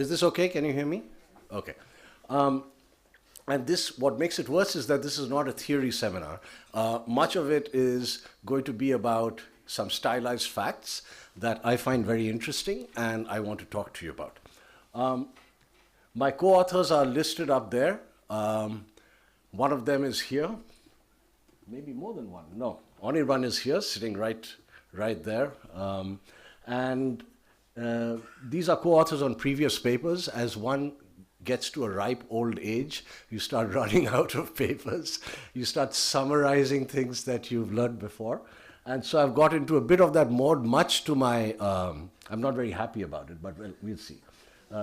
Is this okay? Can you hear me? Okay. And this, what makes it worse is that this is not a theory seminar. Much of it is going to be about some stylized facts that I find very interesting and I want to talk to you about. My co-authors are listed up there. One of them is here. Maybe more than one. No, only one is here, sitting right there. These are co-authors on previous papers. As one gets to a ripe old age, you start running out of papers. You start summarizing things that you've learned before. And so I've got into a bit of that mode, much to my, I'm not very happy about it, but we'll see.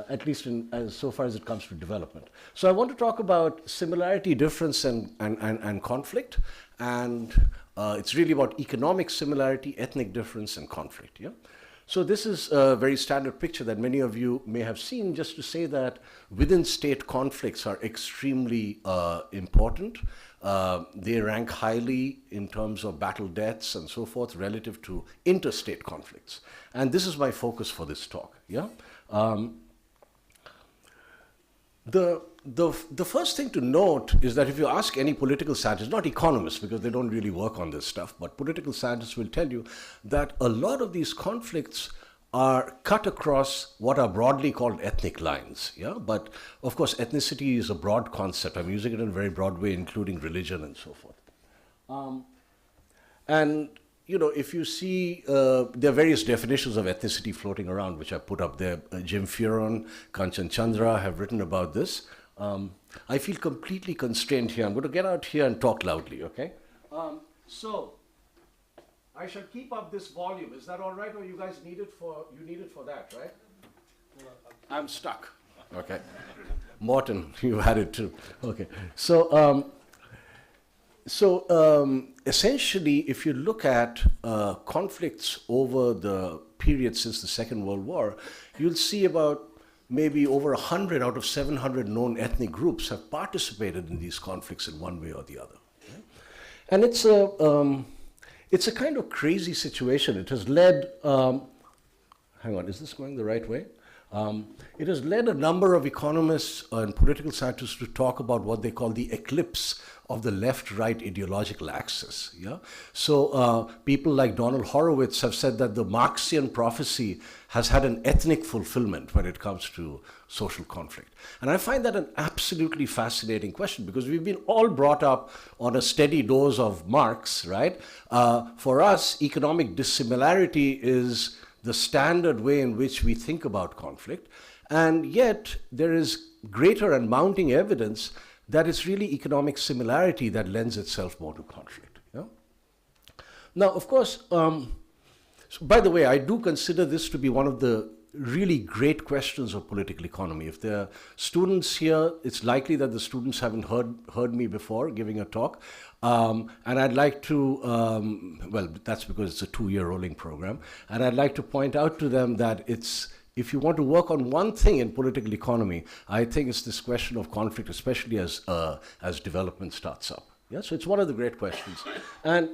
At least so far as it comes to development. So I want to talk about similarity, difference, and conflict. And it's really about economic similarity, ethnic difference, and conflict. Yeah? So this is a very standard picture that many of you may have seen, just to say that within state conflicts are extremely important. They rank highly in terms of battle deaths and so forth relative to interstate conflicts. And this is my focus for this talk. Yeah? The first thing to note is that if you ask any political scientist, not economists because they don't really work on this stuff, but political scientists will tell you that a lot of these conflicts are cut across what are broadly called ethnic lines. Yeah? But of course, ethnicity is a broad concept. I'm using it in a very broad way, including religion and so forth. And you know, if you see, there are various definitions of ethnicity floating around, which I put up there. Jim Fearon, Kanchan Chandra have written about this. I feel completely constrained here. I'm going to get out here and talk loudly, okay? So, I shall keep up this volume. Is that all right, or you guys need it for that, right? I'm stuck. Okay. Morton, you had it too. Okay. So, essentially, if you look at conflicts over the period since the Second World War, you'll see about maybe over 100 out of 700 known ethnic groups have participated in these conflicts in one way or the other. Okay? And it's a kind of crazy situation. It has led, hang on, is this going the right way? It has led a number of economists and political scientists to talk about what they call the eclipse of the left-right ideological axis. Yeah? So people like Donald Horowitz have said that the Marxian prophecy has had an ethnic fulfillment when it comes to social conflict. And I find that an absolutely fascinating question because we've been all brought up on a steady dose of Marx, right? For us, economic dissimilarity is the standard way in which we think about conflict. And yet there is greater and mounting evidence that it's really economic similarity that lends itself more to conflict. Yeah? Now, of course, so by the way, I do consider this to be one of the really great questions of political economy. If there are students here, it's likely that the students haven't heard me before giving a talk. And I'd like to, well, that's because it's a 2-year rolling program. And I'd like to point out to them that if you want to work on one thing in political economy, I think it's this question of conflict, especially as development starts up. Yeah, so it's one of the great questions. And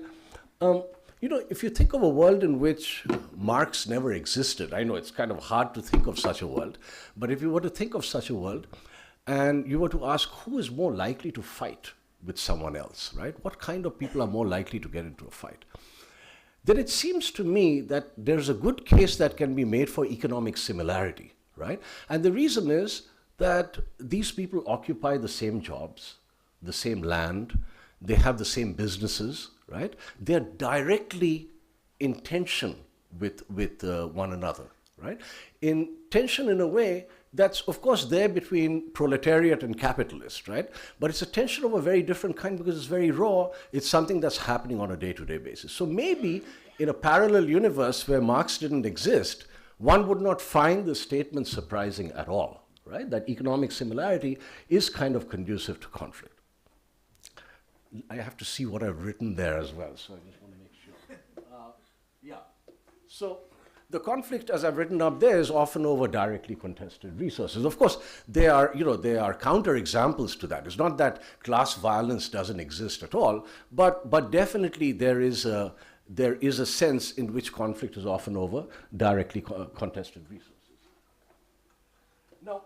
you know, if you think of a world in which Marx never existed, I know it's kind of hard to think of such a world, but if you were to think of such a world and you were to ask who is more likely to fight with someone else, right? What kind of people are more likely to get into a fight? Then it seems to me that there's a good case that can be made for economic similarity, right? And the reason is that these people occupy the same jobs, the same land, they have the same businesses, right? They're directly in tension with one another, right? In tension in a way that's, of course, there between proletariat and capitalist, right? But it's a tension of a very different kind because it's very raw. It's something that's happening on a day-to-day basis. So maybe in a parallel universe where Marx didn't exist, one would not find the statement surprising at all, right? That economic similarity is kind of conducive to conflict. I have to see what I've written there as well, so I just want to make sure. Yeah. So the conflict, as I've written up there, is often over directly contested resources. Of course, there are counterexamples to that. It's not that class violence doesn't exist at all, but definitely there is a sense in which conflict is often over directly contested resources. Now,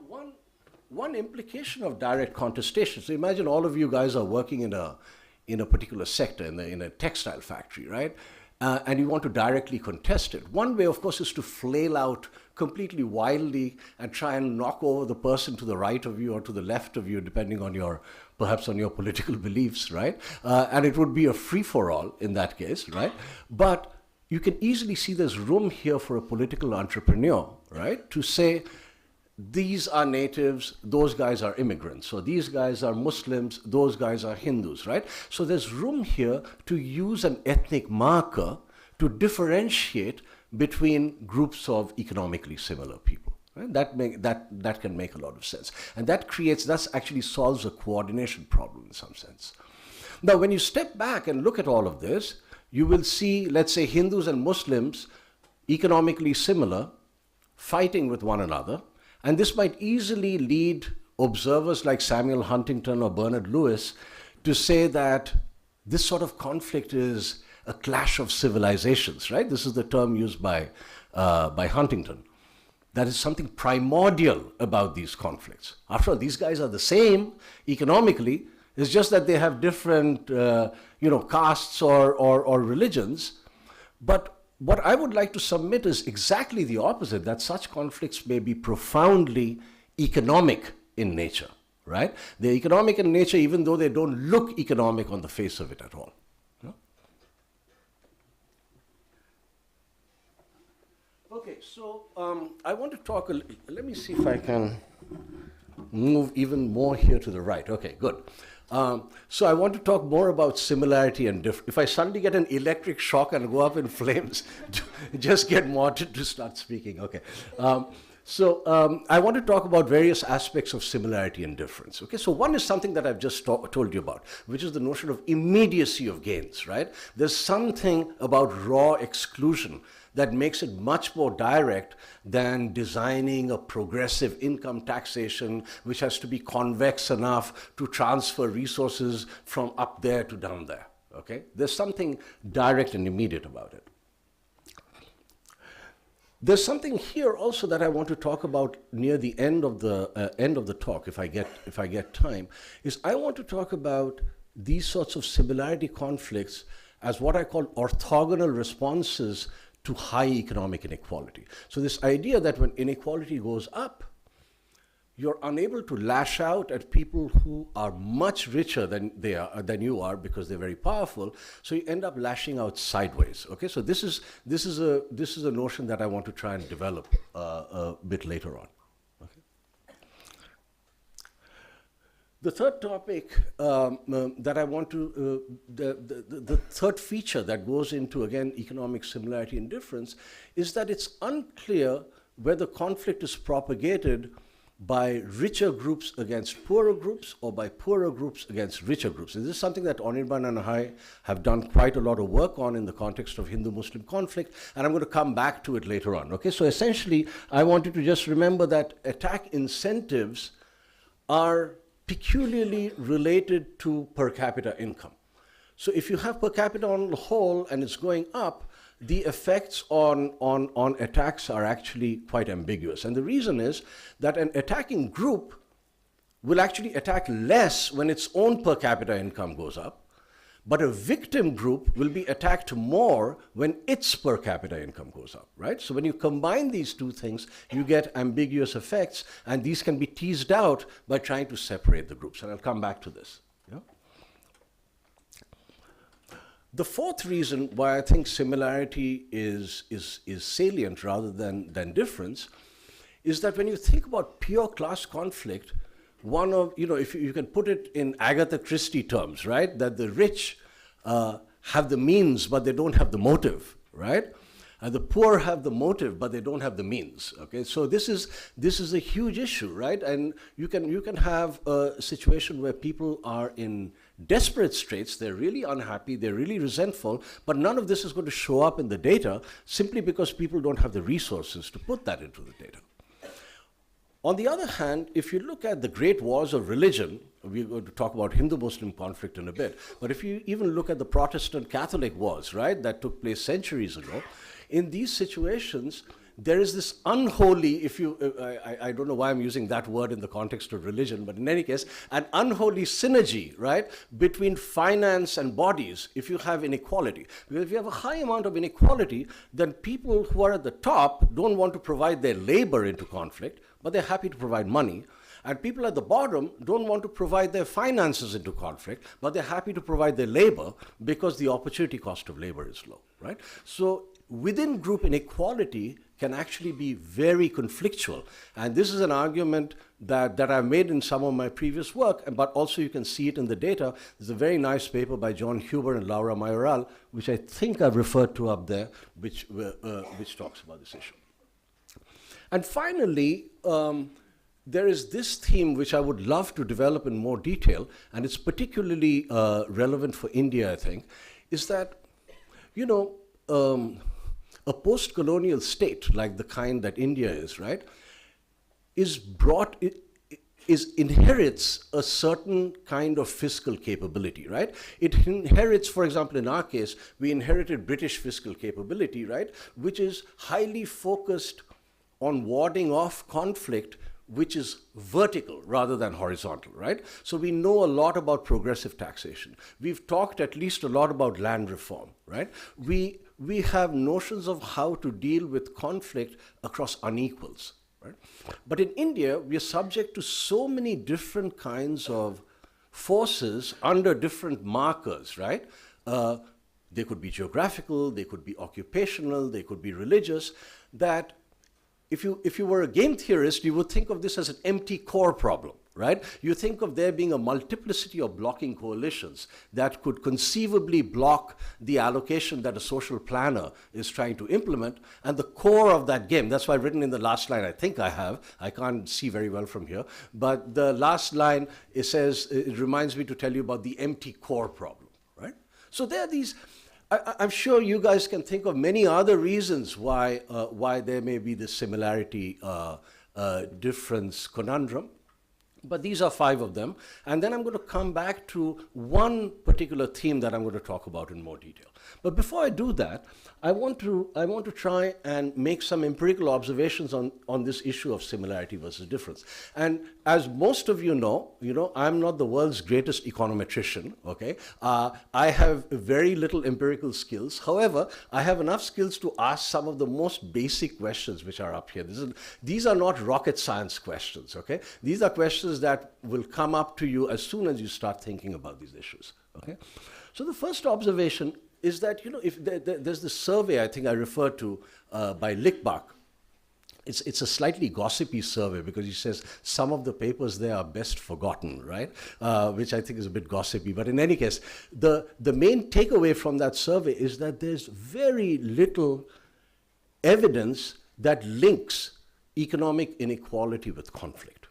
one implication of direct contestation. So imagine all of you guys are working in a particular sector, in a textile factory, right? And you want to directly contest it. One way, of course, is to flail out completely wildly and try and knock over the person to the right of you or to the left of you, depending on perhaps on your political beliefs, right? And it would be a free-for-all in that case, right? But you can easily see there's room here for a political entrepreneur, right? To say, these are natives, those guys are immigrants. So these guys are Muslims, those guys are Hindus, right? So there's room here to use an ethnic marker to differentiate between groups of economically similar people. Right? That can make a lot of sense. And that actually solves a coordination problem in some sense. Now, when you step back and look at all of this, you will see, let's say, Hindus and Muslims, economically similar, fighting with one another. And this might easily lead observers like Samuel Huntington or Bernard Lewis to say that this sort of conflict is a clash of civilizations, right? This is the term used by Huntington. That is something primordial about these conflicts. After all, these guys are the same economically. It's just that they have different, castes or religions. But what I would like to submit is exactly the opposite, that such conflicts may be profoundly economic in nature, right? They're economic in nature even though they don't look economic on the face of it at all. Okay, so I want to talk, let me see if I can move even more here to the right. Okay, good. So I want to talk more about similarity and difference. If I suddenly get an electric shock and go up in flames, just get Martin to start speaking. Okay. I want to talk about various aspects of similarity and difference. Okay, so one is something that I've just told you about, which is the notion of immediacy of gains, right? There's something about raw exclusion that makes it much more direct than designing a progressive income taxation, which has to be convex enough to transfer resources from up there to down there, okay? There's something direct and immediate about it. There's something here also that I want to talk about near the end of the talk, if I get time, is I want to talk about these sorts of similarity conflicts as what I call orthogonal responses to high economic inequality. So this idea that when inequality goes up, you're unable to lash out at people who are much richer than you are because they're very powerful. So you end up lashing out sideways. Okay, so this is a notion that I want to try and develop a bit later on. Okay. The third topic that I want to, the third feature that goes into, again, economic similarity and difference is that it's unclear whether conflict is propagated by richer groups against poorer groups or by poorer groups against richer groups. And this is something that Anirban and I have done quite a lot of work on in the context of Hindu-Muslim conflict, and I'm going to come back to it later on. Okay, so essentially, I wanted to just remember that attack incentives are peculiarly related to per capita income. So if you have per capita on the whole and it's going up, the effects on attacks are actually quite ambiguous. And the reason is that an attacking group will actually attack less when its own per capita income goes up, but a victim group will be attacked more when its per capita income goes up, right? So when you combine these two things, you get ambiguous effects, and these can be teased out by trying to separate the groups, and I'll come back to this. Yeah? The fourth reason why I think similarity is salient rather than difference is that when you think about pure class conflict, one of, if you can put it in Agatha Christie terms, right? That the rich have the means, but they don't have the motive, right? And the poor have the motive, but they don't have the means. Okay, so this is a huge issue, right? And you can have a situation where people are in desperate straits. They're really unhappy. They're really resentful. But none of this is going to show up in the data simply because people don't have the resources to put that into the data. On the other hand, if you look at the great wars of religion, we're going to talk about Hindu-Muslim conflict in a bit, but if you even look at the Protestant-Catholic wars, right, that took place centuries ago, in these situations, there is this unholy, if you, I don't know why I'm using that word in the context of religion, but in any case, an unholy synergy, right, between finance and bodies if you have inequality. Because if you have a high amount of inequality, then people who are at the top don't want to provide their labor into conflict, but they're happy to provide money. And people at the bottom don't want to provide their finances into conflict, but they're happy to provide their labor because the opportunity cost of labor is low, right? So within group inequality can actually be very conflictual. And this is an argument that I've made in some of my previous work, but also you can see it in the data. There's a very nice paper by John Huber and Laura Mayoral, which I think I've referred to up there, which talks about this issue. And finally, there is this theme which I would love to develop in more detail, and it's particularly relevant for India, I think, is that, you know, a post-colonial state like the kind that India is, right, inherits a certain kind of fiscal capability, right? It inherits, for example, in our case, we inherited British fiscal capability, right, which is highly focused on warding off conflict, which is vertical rather than horizontal, right? So we know a lot about progressive taxation. We've talked at least a lot about land reform, right? We have notions of how to deal with conflict across unequals, right? But in India, we are subject to so many different kinds of forces under different markers, right? They could be geographical, they could be occupational, they could be religious, that if you were a game theorist, you would think of this as an empty core problem, right? You think of there being a multiplicity of blocking coalitions that could conceivably block the allocation that a social planner is trying to implement, and the core of that game, that's why written in the last line, I think I can't see very well from here, but the last line, it says, it reminds me to tell you about the empty core problem, right? So there are these, I'm sure you guys can think of many other reasons why there may be this similarity difference conundrum, but these are 5 of them. And then I'm going to come back to one particular theme that I'm going to talk about in more detail. But before I do that, I want to try and make some empirical observations on this issue of similarity versus difference. And as most of you know, I'm not the world's greatest econometrician, okay? I have very little empirical skills. However, I have enough skills to ask some of the most basic questions which are up here. These are not rocket science questions, okay? These are questions that will come up to you as soon as you start thinking about these issues, okay? So the first observation is that, if there's this survey I think I referred to by Lickbach. It's a slightly gossipy survey because he says some of the papers there are best forgotten, right? Which I think is a bit gossipy. But in any case, the main takeaway from that survey is that there's very little evidence that links economic inequality with conflict,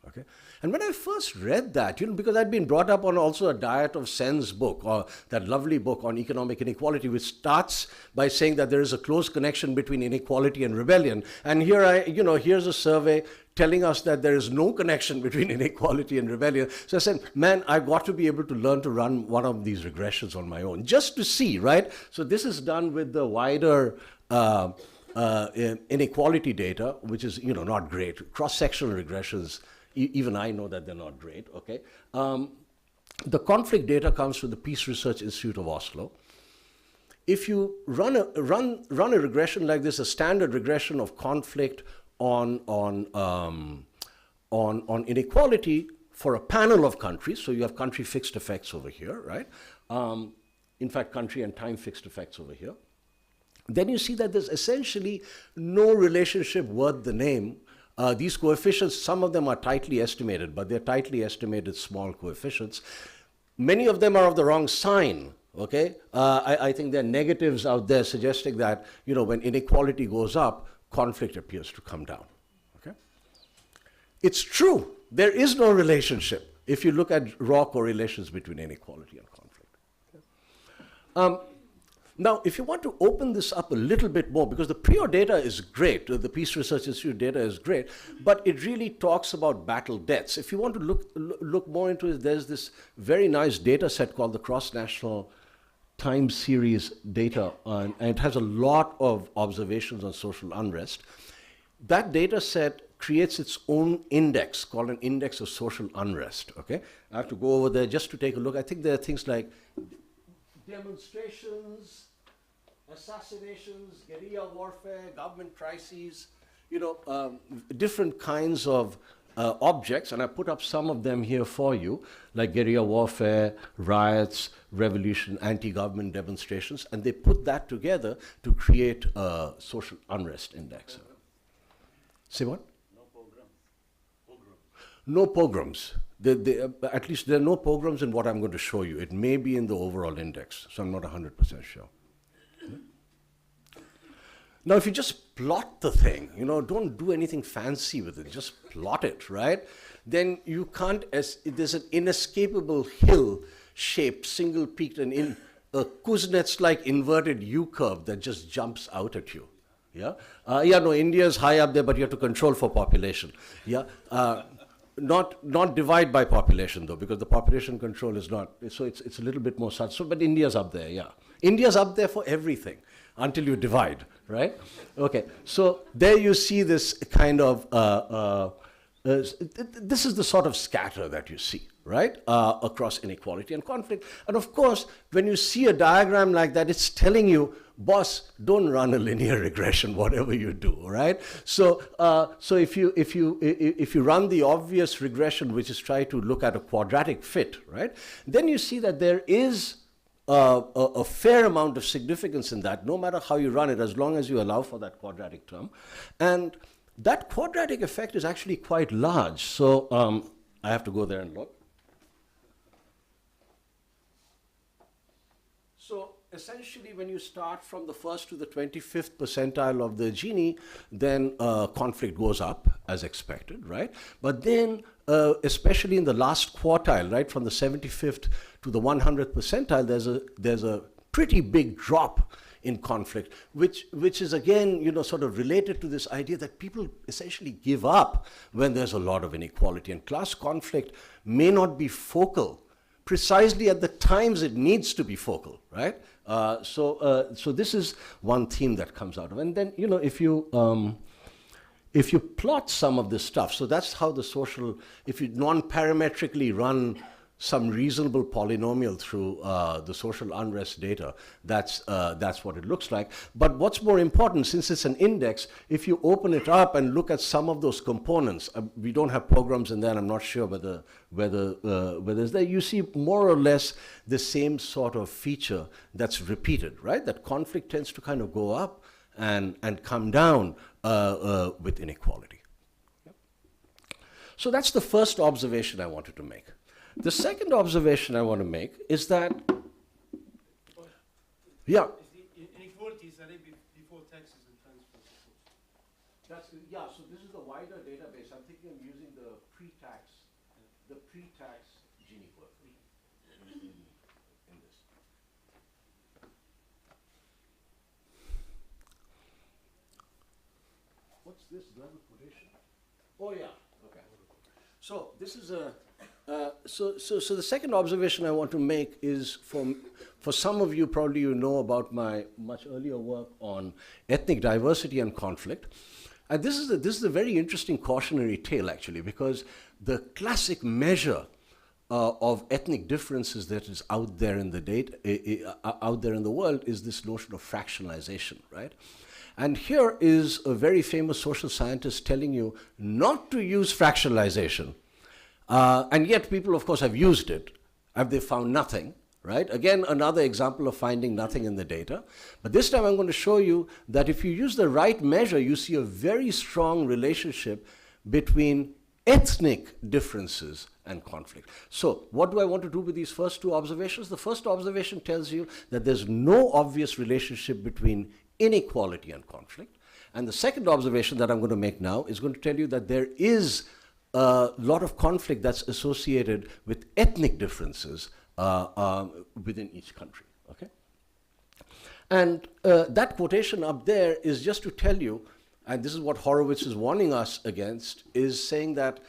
okay? And when I first read that, because I'd been brought up on also a diet of Sen's book, or that lovely book on economic inequality, which starts by saying that there is a close connection between inequality and rebellion. And here's a survey telling us that there is no connection between inequality and rebellion. So I said, man, I've got to be able to learn to run one of these regressions on my own, just to see, right? So this is done with the wider inequality data, which is, not great. Cross-sectional regressions, even I know that they're not great, okay? The conflict data comes from the Peace Research Institute of Oslo. If you run a regression like this, a standard regression of conflict on inequality for a panel of countries, so you have country fixed effects over here, right? In fact, country and time fixed effects over here. Then you see that there's essentially no relationship worth the name. These coefficients, some of them are tightly estimated, but they're tightly estimated small coefficients. Many of them are of the wrong sign, okay? I think there are negatives out there suggesting that, when inequality goes up, conflict appears to come down, okay? It's true, there is no relationship if you look at raw correlations between inequality and conflict. Okay? Now, if you want to open this up a little bit more, because the PRIO data is great, the Peace Research Institute data is great, but it really talks about battle deaths. If you want to look more into it, there's this very nice data set called the Cross-National time series data, and it has a lot of observations on social unrest. That data set creates its own index called an index of social unrest. Okay, I have to go over there just to take a look. I think there are things like demonstrations, assassinations, guerrilla warfare, government crises, different kinds of objects, and I put up some of them here for you, like guerrilla warfare, riots, revolution, anti-government demonstrations, and they put that together to create a social unrest index. Say what? No pogroms. At least there are no pogroms in what I'm going to show you. It may be in the overall index, so I'm not 100% sure. Now, if you just plot the thing, don't do anything fancy with it, just plot it, right? Then you can't, there's an inescapable hill-shaped, single-peaked, and in a Kuznets-like inverted U-curve that just jumps out at you. Yeah? India is high up there, but you have to control for population. Yeah? Not divide by population, though, because the population control is not, so it's a little bit more such. So, but India's up there, yeah. India's up there for everything until you divide, right? Okay, so there you see this kind of, this is the sort of scatter that you see, right, across inequality and conflict. And of course, when you see a diagram like that, it's telling you, boss, don't run a linear regression, whatever you do, right? So, if you run the obvious regression, which is try to look at a quadratic fit, right, then you see that there is a fair amount of significance in that, no matter how you run it, as long as you allow for that quadratic term. And that quadratic effect is actually quite large. So I have to go there and look. So essentially, when you start from the 1st to the 25th percentile of the Gini, then conflict goes up, as expected, right? But then, especially in the last quartile, right, from the 75th to the 100th percentile, there's a pretty big drop in conflict, which is again, sort of related to this idea that people essentially give up when there's a lot of inequality, and class conflict may not be focal precisely at the times it needs to be focal, right? So this is one theme that comes out of, and then if you plot some of this stuff, so that's how the social, if you non-parametrically run some reasonable polynomial through the social unrest data, that's what it looks like. But what's more important, since it's an index, if you open it up and look at some of those components, we don't have programs in there, I'm not sure whether it's there, you see more or less the same sort of feature that's repeated, right? That conflict tends to kind of go up and come down with inequality. Yep. So that's the first observation I wanted to make. The second observation I want to make is that, yeah. Inequalities are before taxes and transfers. Yeah, so this is the wider database. I'm thinking of using the pre-tax Gini curve in this. What's this double quotation? Oh yeah, okay. So this is a, so the second observation I want to make is for some of you, probably you know about my much earlier work on ethnic diversity and conflict. And this is a very interesting cautionary tale, actually, because the classic measure of ethnic differences that is out there in the out there in the world is this notion of fractionalization, right? And here is a very famous social scientist telling you not to use fractionalization. And yet people, of course, have used it. Have they found nothing, right? Again, another example of finding nothing in the data. But this time I'm going to show you that if you use the right measure, you see a very strong relationship between ethnic differences and conflict. So what do I want to do with these first two observations? The first observation tells you that there's no obvious relationship between inequality and conflict. And the second observation that I'm going to make now is going to tell you that there is a lot of conflict that's associated with ethnic differences within each country, okay? And that quotation up there is just to tell you, and this is what Horowitz is warning us against, is saying that,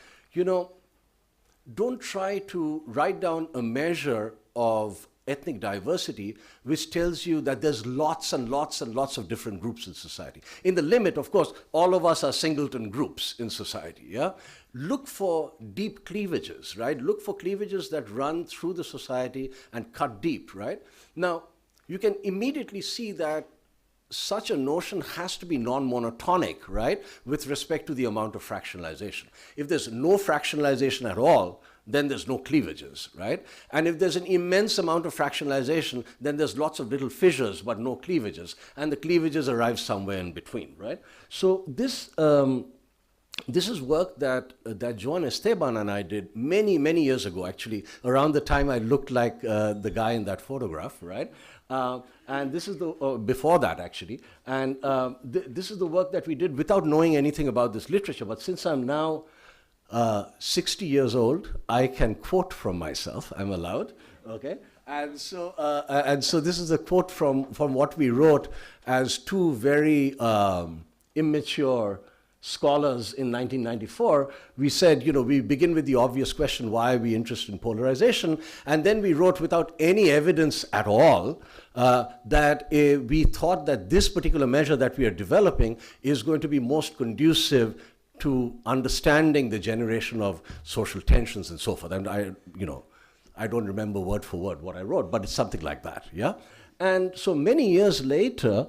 don't try to write down a measure of ethnic diversity, which tells you that there's lots and lots and lots of different groups in society. In the limit, of course, all of us are singleton groups in society, yeah? Look for deep cleavages, right? Look for cleavages that run through the society and cut deep, right? Now, you can immediately see that such a notion has to be non-monotonic, right, with respect to the amount of fractionalization. If there's no fractionalization at all, then there's no cleavages, right? And if there's an immense amount of fractionalization, then there's lots of little fissures, but no cleavages. And the cleavages arrive somewhere in between, right? So this is work that Joan Esteban and I did many, many years ago, actually, around the time I looked like the guy in that photograph, right? And this is the, before that, actually. And this is the work that we did without knowing anything about this literature. But since I'm now 60 years old, I can quote from myself. I'm allowed, okay? And so this is a quote from what we wrote as two very immature scholars in 1994. We said, you know, we begin with the obvious question, why are we interested in polarization? And then we wrote without any evidence at all that we thought that this particular measure that we are developing is going to be most conducive to understanding the generation of social tensions and so forth. And I don't remember word for word what I wrote, but it's something like that, yeah? And so many years later,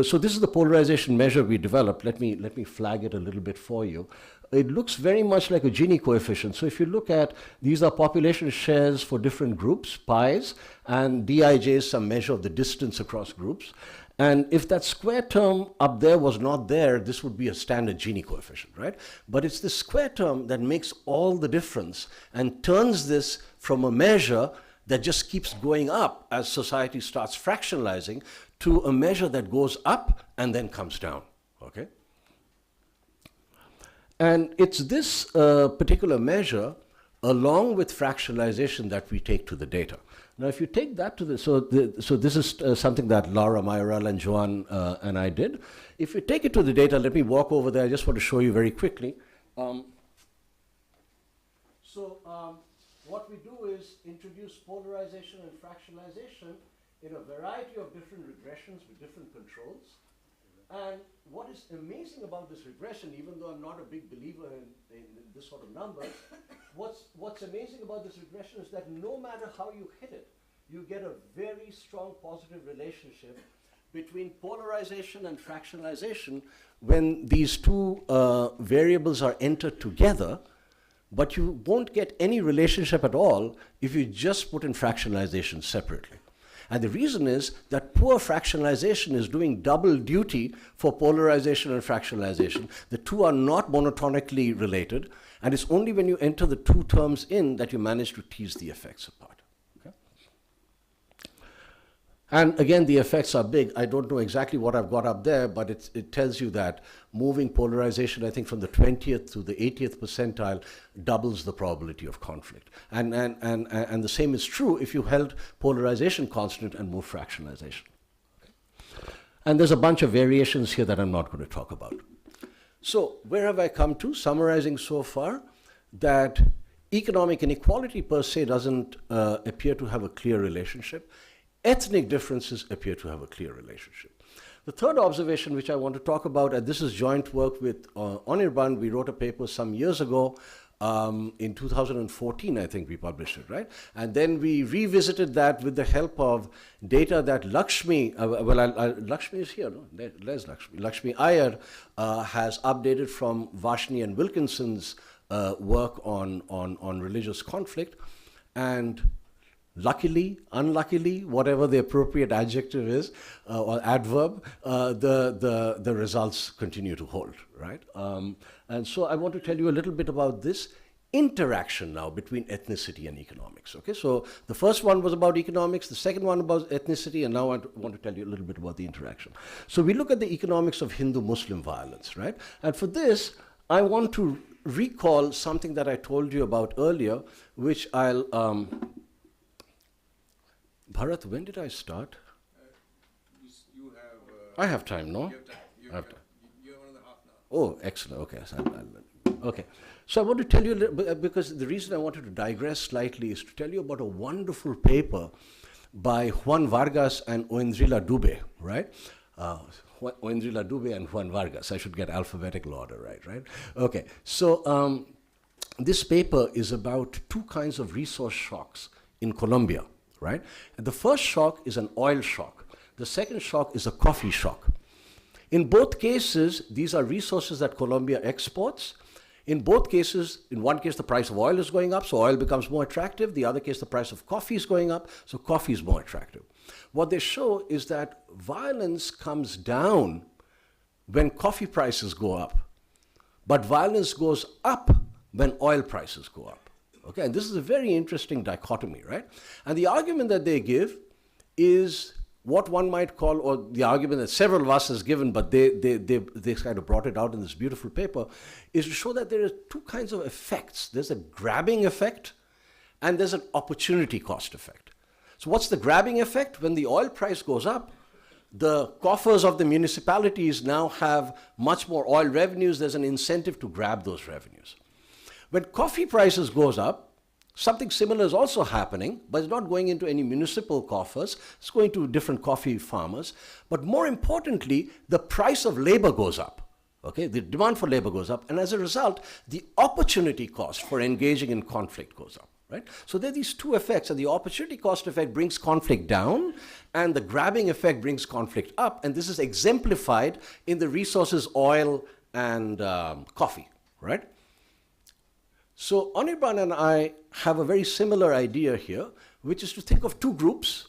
so this is the polarization measure we developed. Let me flag it a little bit for you. It looks very much like a Gini coefficient. So if you look at, these are population shares for different groups, pies, and Dij is some measure of the distance across groups. And if that square term up there was not there, this would be a standard Gini coefficient, right? But it's the square term that makes all the difference and turns this from a measure that just keeps going up as society starts fractionalizing to a measure that goes up and then comes down, okay? And it's this particular measure, along with fractionalization, that we take to the data. Now, if you take that to the, so this is something that Laura Mayoral and Joan and I did. If you take it to the data, let me walk over there. I just want to show you very quickly. What we do is introduce polarization and fractionalization in a variety of different regressions with different controls. And what is amazing about this regression, even though I'm not a big believer in this sort of number, what's amazing about this regression is that no matter how you hit it, you get a very strong positive relationship between polarization and fractionalization when these two variables are entered together, but you won't get any relationship at all if you just put in fractionalization separately. And the reason is that poor fractionalization is doing double duty for polarization and fractionalization. The two are not monotonically related, and it's only when you enter the two terms in that you manage to tease the effects apart. Okay? And again, the effects are big. I don't know exactly what I've got up there, but it tells you that moving polarization, I think, from the 20th to the 80th percentile doubles the probability of conflict. And the same is true if you held polarization constant and move fractionalization. Okay. And there's a bunch of variations here that I'm not going to talk about. So where have I come to? Summarizing so far that economic inequality per se doesn't appear to have a clear relationship. Ethnic differences appear to have a clear relationship. The third observation which I want to talk about, and this is joint work with Anirban. We wrote a paper some years ago, in 2014, I think we published it, right? And then we revisited that with the help of data that Lakshmi, Lakshmi is here, no? There's Lakshmi. Lakshmi Iyer has updated from Vashni and Wilkinson's work on religious conflict. And luckily, unluckily, whatever the appropriate adjective is, or adverb, the results continue to hold, right? And so I want to tell you a little bit about this interaction now between ethnicity and economics, okay? So the first one was about economics, the second one about ethnicity, and now I want to tell you a little bit about the interaction. So we look at the economics of Hindu-Muslim violence, right? And for this, I want to recall something that I told you about earlier, which I'll, Bharat, when did I start? You have... I have time, no? You have time. You have 1.5 now. Oh, excellent. Okay. So Okay. So I want to tell you, a little bit, because the reason I wanted to digress slightly is to tell you about a wonderful paper by Juan Vargas and Oendrila Dube, right? Oendrila Dube and Juan Vargas. I should get alphabetical order right? Okay. So this paper is about two kinds of resource shocks in Colombia, right? And the first shock is an oil shock. The second shock is a coffee shock. In both cases, these are resources that Colombia exports. In both cases, in one case, the price of oil is going up, so oil becomes more attractive. The other case, the price of coffee is going up, so coffee is more attractive. What they show is that violence comes down when coffee prices go up, but violence goes up when oil prices go up. Okay, and this is a very interesting dichotomy, right? And the argument that they give is what one might call, or the argument that several of us has given, but they kind of brought it out in this beautiful paper, is to show that there are two kinds of effects. There's a grabbing effect, and there's an opportunity cost effect. So what's the grabbing effect? When the oil price goes up, the coffers of the municipalities now have much more oil revenues. There's an incentive to grab those revenues. When coffee prices goes up, something similar is also happening, but it's not going into any municipal coffers. It's going to different coffee farmers. But more importantly, the price of labor goes up. Okay, the demand for labor goes up, and as a result, the opportunity cost for engaging in conflict goes up. Right? So there are these two effects, and the opportunity cost effect brings conflict down, and the grabbing effect brings conflict up, and this is exemplified in the resources oil and coffee. Right? So Anirban and I have a very similar idea here, which is to think of two groups.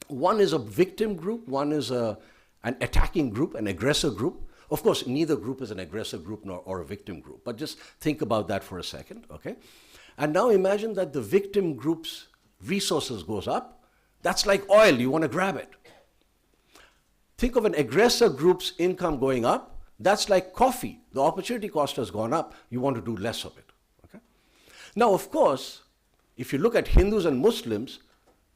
One is a victim group, one is an attacking group, an aggressor group. Of course, neither group is an aggressor group or a victim group, but just think about that for a second, okay? And now imagine that the victim group's resources goes up. That's like oil, you want to grab it. Think of an aggressor group's income going up. That's like coffee. The opportunity cost has gone up, you want to do less of it. Now, of course, if you look at Hindus and Muslims,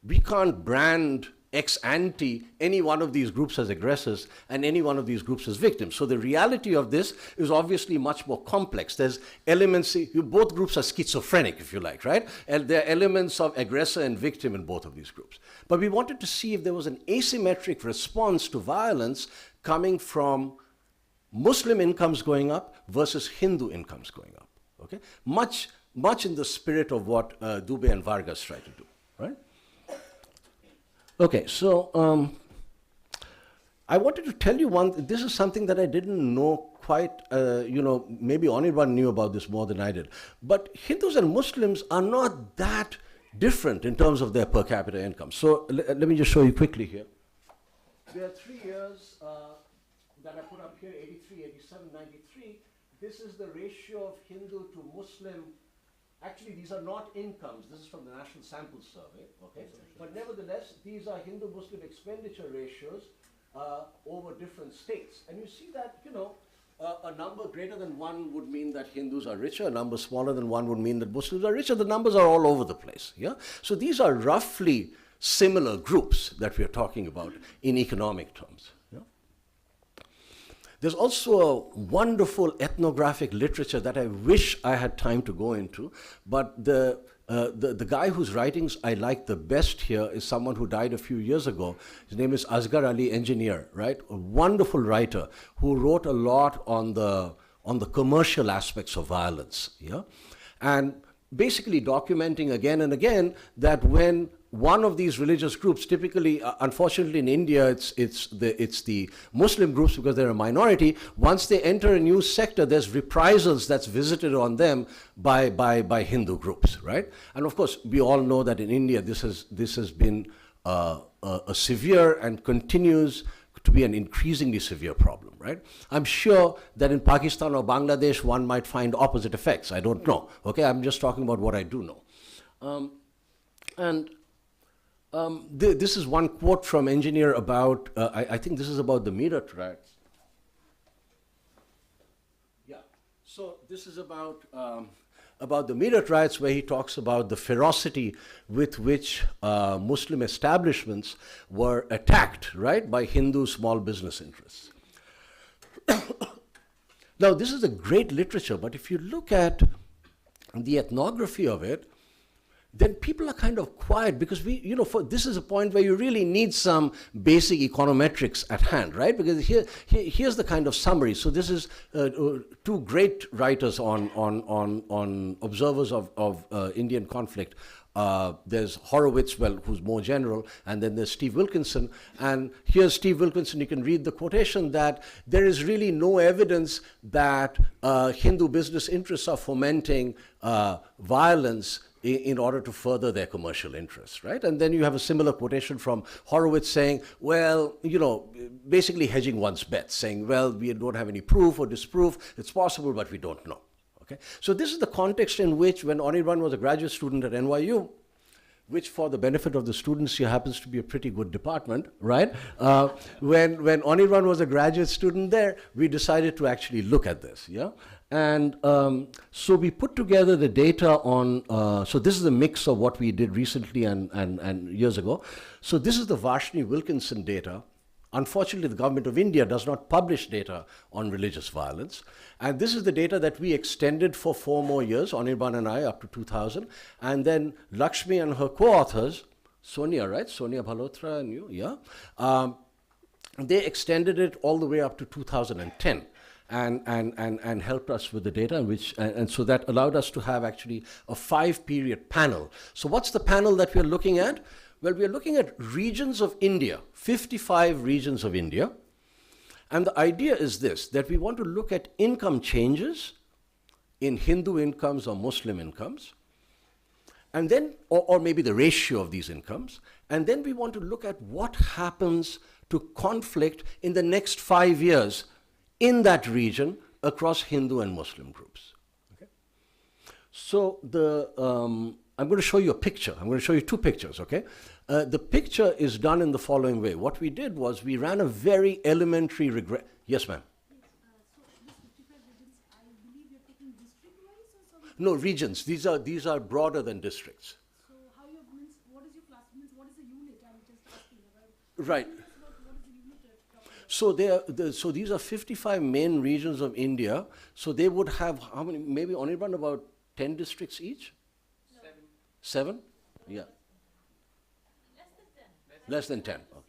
we can't brand ex ante any one of these groups as aggressors and any one of these groups as victims. So the reality of this is obviously much more complex. There's elements, both groups are schizophrenic, if you like, right? And there are elements of aggressor and victim in both of these groups. But we wanted to see if there was an asymmetric response to violence coming from Muslim incomes going up versus Hindu incomes going up, okay? Much in the spirit of what Dube and Vargas try to do, right? Okay, so I wanted to tell you this is something that I didn't know quite, maybe Anirban knew about this more than I did. But Hindus and Muslims are not that different in terms of their per capita income. So let me just show you quickly here. There are 3 years that I put up here, 83, 87, 93. This is the ratio of Hindu to Muslim. Actually, these are not incomes. This is from the National Sample Survey, okay? But nevertheless, these are Hindu-Muslim expenditure ratios over different states. And you see that, a number greater than 1 would mean that Hindus are richer. A number smaller than 1 would mean that Muslims are richer. The numbers are all over the place, yeah? So these are roughly similar groups that we are talking about in economic terms. There's also a wonderful ethnographic literature that I wish I had time to go into, but the guy whose writings I like the best here is someone who died a few years ago. His name is Asgar Ali Engineer, right? A wonderful writer who wrote a lot on the commercial aspects of violence, yeah? And basically documenting again and again that when one of these religious groups, typically, unfortunately in India, it's the Muslim groups because they're a minority. Once they enter a new sector, there's reprisals that's visited on them by Hindu groups, right? And of course, we all know that in India, this has been a severe and continues to be an increasingly severe problem, right? I'm sure that in Pakistan or Bangladesh, one might find opposite effects. I don't know, okay? I'm just talking about what I do know. This is one quote from Engineer about, I think this is about the Meerut riots. Yeah, so this is about the Meerut riots, where he talks about the ferocity with which Muslim establishments were attacked, right, by Hindu small business interests. Now, this is a great literature, but if you look at the ethnography of it, then people are kind of quiet because this is a point where you really need some basic econometrics at hand, right? Because here's the kind of summary. So this is two great writers on observers of Indian conflict. There's Horowitz, who's more general, and then there's Steve Wilkinson. And here's Steve Wilkinson. You can read the quotation that there is really no evidence that Hindu business interests are fomenting violence in order to further their commercial interests, right? And then you have a similar quotation from Horowitz saying, well, basically hedging one's bets, saying, well, we don't have any proof or disproof. It's possible, but we don't know. Okay? So this is the context in which, when Anirban was a graduate student at NYU, which for the benefit of the students here happens to be a pretty good department, right? When Anirban was a graduate student there, we decided to actually look at this, yeah? And so we put together the data on, so this is a mix of what we did recently and years ago. So this is the Varshini Wilkinson data. Unfortunately, the government of India does not publish data on religious violence. And this is the data that we extended for 4 more years, Anirban and I, up to 2000. And then Lakshmi and her co-authors, Sonia, right? Sonia Bhalotra and you, yeah? They extended it all the way up to 2010. And helped us with the data, and so that allowed us to have actually a 5-period panel. So what's the panel that we're looking at? Well, we're looking at regions of India, 55 regions of India. And the idea is this, that we want to look at income changes in Hindu incomes or Muslim incomes, and then, or maybe the ratio of these incomes, and then we want to look at what happens to conflict in the next 5 years in that region across Hindu and Muslim groups. Okay? So I'm going to show you a picture. I'm going to show you 2 pictures, okay? The picture is done in the following way. What we did was we ran a very elementary regression. Yes, ma'am? So these 55 regions, I believe you're taking district-wise or some? No, regions. These are broader than districts. So how you means, what is your class, means what is the unit? I'm just asking about. Right. What is the unit you're talking about? So these are 55 main regions of India. So they would have how many? Maybe Anirban about 10 districts each. 7? Yeah. Less than 10. Oh.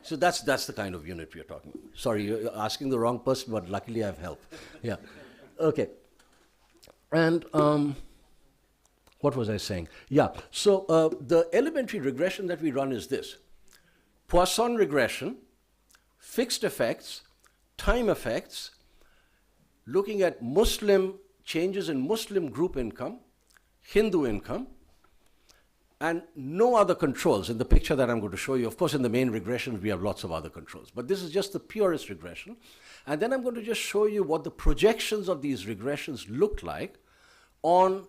So that's the kind of unit we are talking about. Sorry, you're asking the wrong person, but luckily I have help. Yeah. Okay. And what was I saying? Yeah. So the elementary regression that we run is this: Poisson regression, fixed effects, time effects, looking at Muslim changes in Muslim group income, Hindu income, and no other controls in the picture that I'm going to show you. Of course, in the main regressions, we have lots of other controls, but this is just the purest regression. And then I'm going to just show you what the projections of these regressions look like on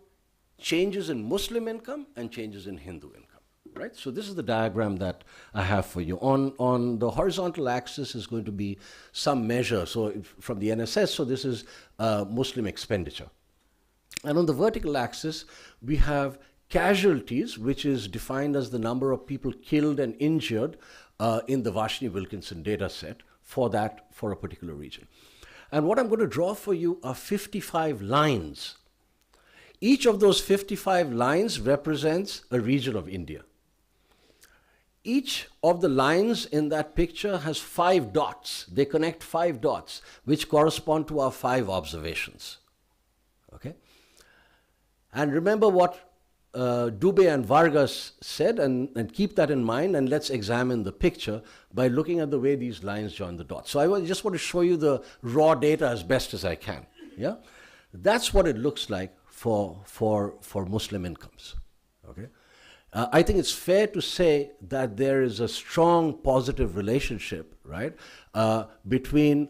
changes in Muslim income and changes in Hindu income, right? So this is the diagram that I have for you. On the horizontal axis is going to be some measure, so from the NSS, so this is Muslim expenditure. And on the vertical axis, we have casualties, which is defined as the number of people killed and injured in the Varshini Wilkinson data set for a particular region. And what I'm going to draw for you are 55 lines. Each of those 55 lines represents a region of India. Each of the lines in that picture has 5 dots. They connect 5 dots, which correspond to our 5 observations. Okay? And remember what Dubé and Vargas said, and keep that in mind, and let's examine the picture by looking at the way these lines join the dots. So I just want to show you the raw data as best as I can. Yeah? That's what it looks like for Muslim incomes. Okay? I think it's fair to say that there is a strong positive relationship, right, between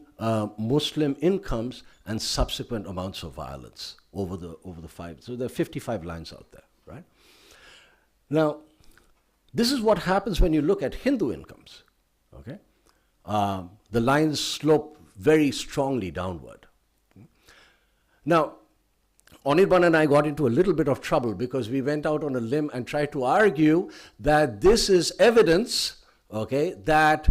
Muslim incomes and subsequent amounts of violence over the 5. So there are 55 lines out there, right? Now, this is what happens when you look at Hindu incomes, okay? The lines slope very strongly downward. Now, Anirban and I got into a little bit of trouble because we went out on a limb and tried to argue that this is evidence, okay, that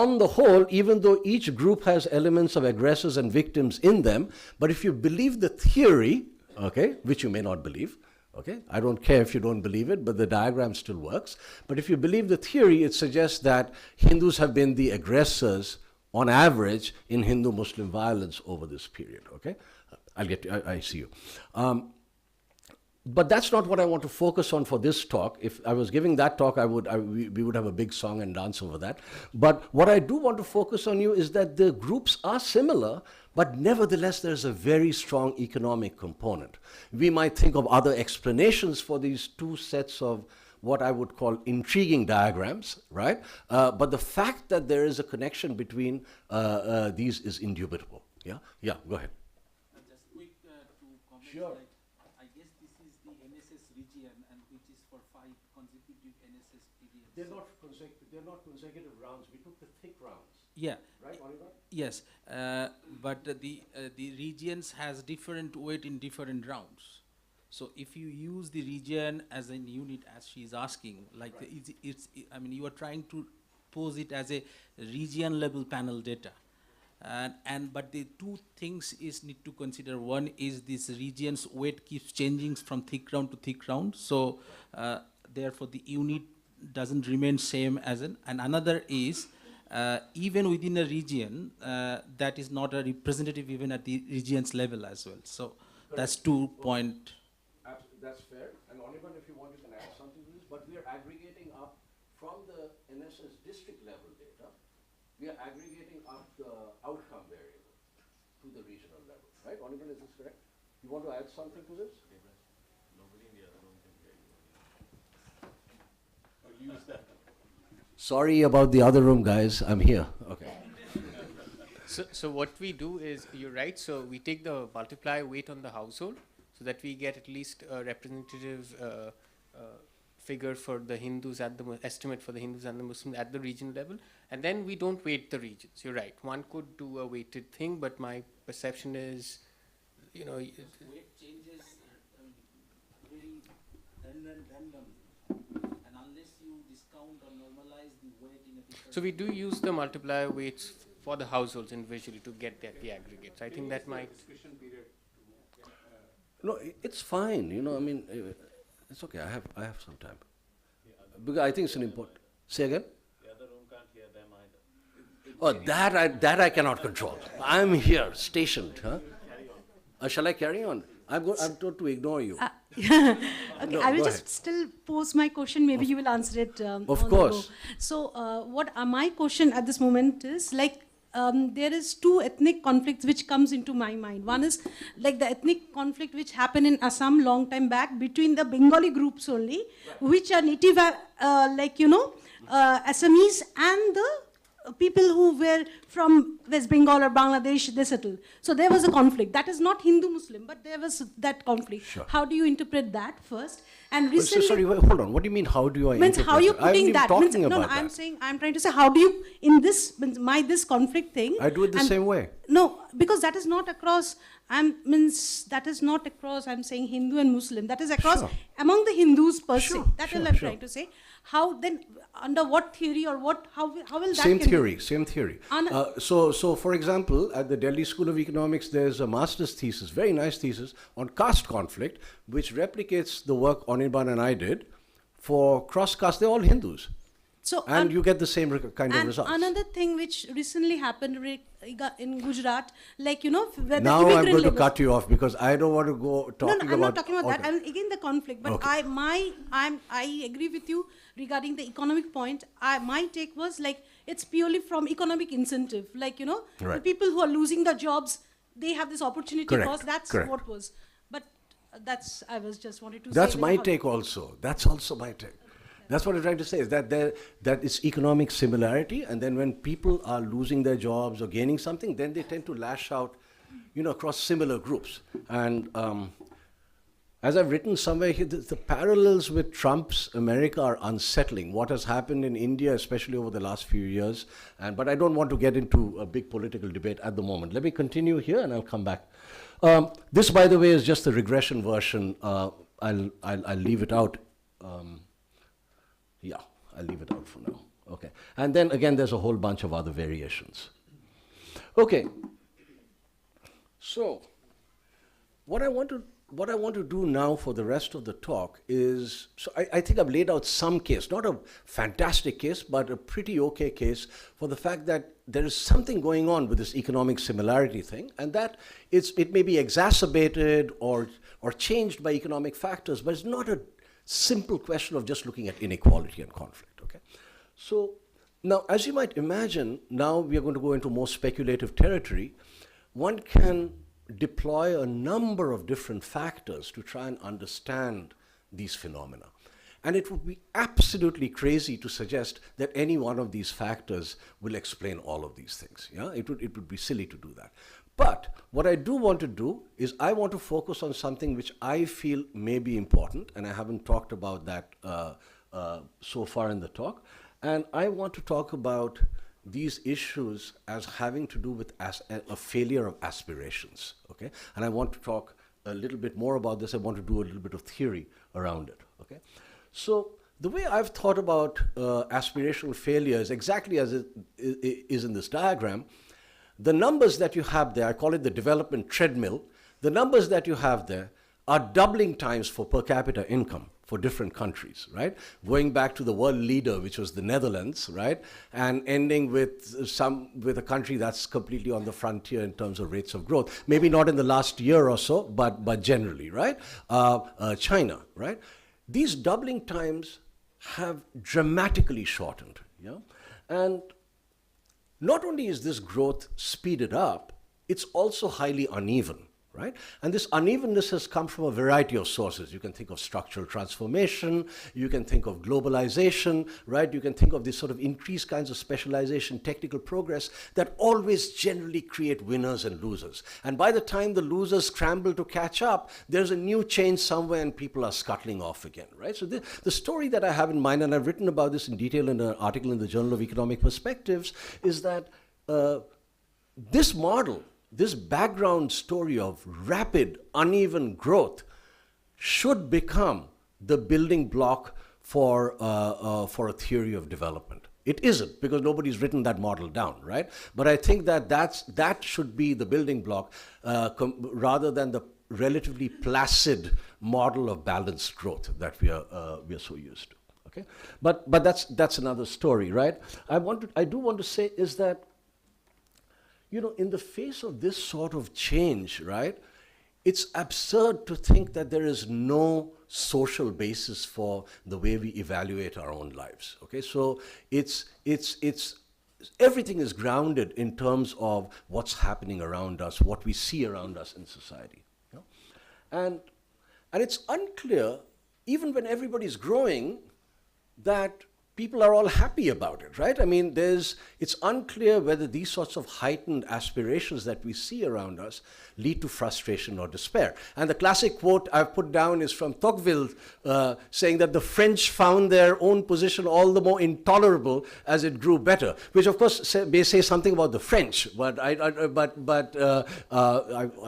on the whole, even though each group has elements of aggressors and victims in them, but if you believe the theory, okay, which you may not believe, okay, I don't care if you don't believe it, but the diagram still works. But if you believe the theory, it suggests that Hindus have been the aggressors on average in Hindu-Muslim violence over this period, okay? I'll get to, I see you. But that's not what I want to focus on for this talk. If I was giving that talk, we would have a big song and dance over that. But what I do want to focus on you is that the groups are similar, but nevertheless, there's a very strong economic component. We might think of other explanations for these two sets of what I would call intriguing diagrams, right? But the fact that there is a connection between these is indubitable. Yeah? Yeah, go ahead. Just quick to comment. Sure. Like, I guess this is the NSS region, and which is for 5 consecutive NSS periods. They're not consecutive rounds. We took the thick rounds. Yeah. Right, Oliver? Yes, but the regions has different weight in different rounds. So if you use the region as a unit, as she is asking, like Right. I mean, you are trying to pose it as a region level panel data. But the two things is need to consider. One is this region's weight keeps changing from thick round to thick round. So therefore the unit doesn't remain same as and another is even within a region that is not a representative even at the region's level as well. So that's 2 point. That's fair. And Oliver, if you want, you can add something to this. But we are aggregating up from the NSS district level data. We are aggregating up the outcome variable to the regional level, right? Oliver, is this correct? You want to add something to this? Nobody in the other room can hear you. Use that. Sorry about the other room, guys. I'm here. Okay. So what we do is, you're right, so we take the multiplier weight on the household so that we get at least a representative figure for the Hindus at the estimate for the Hindus and the Muslims at the regional level, and then we don't weight the regions. You're right. One could do a weighted thing, but my perception is, you know, Weight changes very random, and unless you discount or normalize the weight in a different. so we do use the multiplier weights for the households individually to get the aggregates. I think that might. No, it's fine. You know, I mean, it's okay. I have some time. Because I think it's an important. Say again. The other room can't hear them either. Oh, that I cannot control. I'm here, stationed. Huh? Shall I carry on? I'm told to ignore you. Okay, No, I will go just ahead. still pose my question. Maybe you will answer it. Of on the course. go. So, what my question at this moment is like. There is 2 ethnic conflicts which comes into my mind. One is like the ethnic conflict which happened in Assam long time back between the Bengali groups only, which are native, Assamese and the people who were from West Bengal or Bangladesh, they settled. So there was a conflict. That is not Hindu-Muslim, but there was that conflict. Sure. How do you interpret that first? And So, recently, sorry, hold on. What do you mean? How do I means interpret how you're it? I haven't putting even that. talking Means, about I'm that. saying, I'm trying to say, how do you, in this, this conflict thing. I do it the and- same way. No, because that is not across, I'm saying Hindu and Muslim. That is across Sure. among the Hindus per Sure, se. That sure, is what I'm sure. trying to say. How then, under what theory or what, how will that Same can be- theory, same theory. So for example, at the Delhi School of Economics, there's a master's thesis, very nice thesis, on caste conflict, which replicates the work Anirban and I did for cross-caste. They're all Hindus. So, And you get the same kind of and results. another thing which recently happened in Gujarat, like, where Now the I'm immigrant going to labor- cut you off because I don't want to go talking about... No, I'm not talking about that. okay. And again, the conflict. But Okay. I agree with you regarding the economic point. My take was like it's purely from economic incentive. Like the Right. people who are losing their jobs, they have this opportunity Correct, cost. That's correct. what was. But I was just wanted to say. That's like my how- take also. That's also my take. That's what I'm trying to say, is that that it's economic similarity, and then when people are losing their jobs or gaining something, then they tend to lash out, across similar groups. And as I've written somewhere here, the parallels with Trump's America are unsettling. What has happened in India, especially over the last few years, but I don't want to get into a big political debate at the moment. Let me continue here, and I'll come back. This, by the way, is just the regression version. I'll leave it out. Yeah, I'll leave it out for now. Okay. And then again, there's a whole bunch of other variations. Okay. So, what I want to do now for the rest of the talk is, so I think I've laid out some case, not a fantastic case, but a pretty okay case for the fact that there is something going on with this economic similarity thing, and that it may be exacerbated or changed by economic factors, but it's not a simple question of just looking at inequality and conflict, okay? So now, as you might imagine, now we are going to go into more speculative territory. One can deploy a number of different factors to try and understand these phenomena. And it would be absolutely crazy to suggest that any one of these factors will explain all of these things. Yeah? It would be silly to do that. But what I do want to do is I want to focus on something which I feel may be important, and I haven't talked about that so far in the talk. And I want to talk about these issues as having to do with a failure of aspirations, okay? And I want to talk a little bit more about this. I want to do a little bit of theory around it, okay? So the way I've thought about aspirational failure is exactly as it is in this diagram. The numbers that you have there, I call it the development treadmill, the numbers that you have there are doubling times for per capita income for different countries, right? Going back to the world leader, which was the Netherlands, right? And ending with a country that's completely on the frontier in terms of rates of growth. Maybe not in the last year or so, but generally, right? China, right? These doubling times have dramatically shortened, yeah? And not only is this growth speeded up, it's also highly uneven, right? And this unevenness has come from a variety of sources. You can think of structural transformation, you can think of globalization, right? You can think of these sort of increased kinds of specialization, technical progress that always generally create winners and losers. And by the time the losers scramble to catch up, there's a new change somewhere and people are scuttling off again, right? So the story that I have in mind, and I've written about this in detail in an article in the Journal of Economic Perspectives, is that this model, this background story of rapid, uneven growth should become the building block for a theory of development. It isn't, because nobody's written that model down, right? But I think that should be the building block rather than the relatively placid model of balanced growth that we are so used to. Okay, but that's another story, right? I do want to say is that, you know, in the face of this sort of change, right, it's absurd to think that there is no social basis for the way we evaluate our own lives. Okay, so it's everything is grounded in terms of what's happening around us, what we see around us in society. You know? And it's unclear, even when everybody's growing, that people are all happy about it, right? I mean, it's unclear whether these sorts of heightened aspirations that we see around us lead to frustration or despair. And the classic quote I've put down is from Tocqueville, saying that the French found their own position all the more intolerable as it grew better, which of course may say something about the French, but I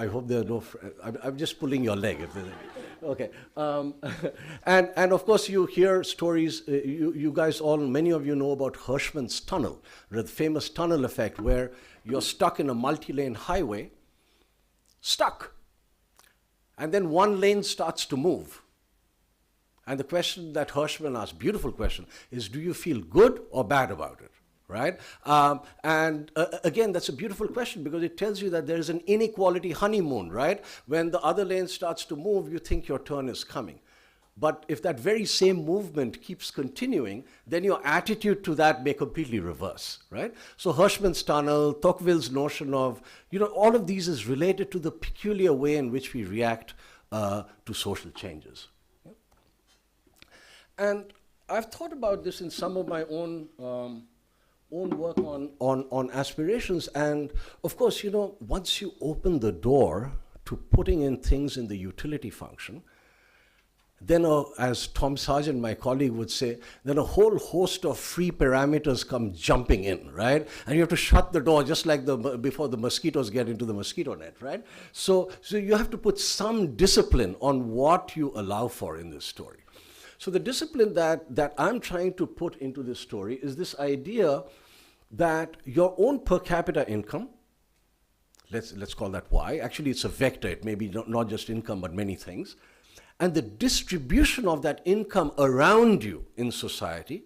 hope there are no, I'm just pulling your leg. If okay, and of course you hear stories, you guys all, many of you know about Hirschman's tunnel, the famous tunnel effect where you're stuck in a multi-lane highway, stuck, and then one lane starts to move. And the question that Hirschman asked, beautiful question, is do you feel good or bad about it? Right? Again, that's a beautiful question because it tells you that there is an inequality honeymoon, right? When the other lane starts to move, you think your turn is coming. But if that very same movement keeps continuing, then your attitude to that may completely reverse, right? So Hirschman's tunnel, Tocqueville's notion of, you know, all of these is related to the peculiar way in which we react to social changes. Yeah? And I've thought about this in some of my own work on aspirations, and of course, you know, once you open the door to putting in things in the utility function, then as Tom Sargent, my colleague, would say, then a whole host of free parameters come jumping in, right? And you have to shut the door just like before the mosquitoes get into the mosquito net, right? So you have to put some discipline on what you allow for in this story. So the discipline that I'm trying to put into this story is this idea that your own per capita income, let's call that Y, actually it's a vector, it may be not just income but many things, and the distribution of that income around you in society,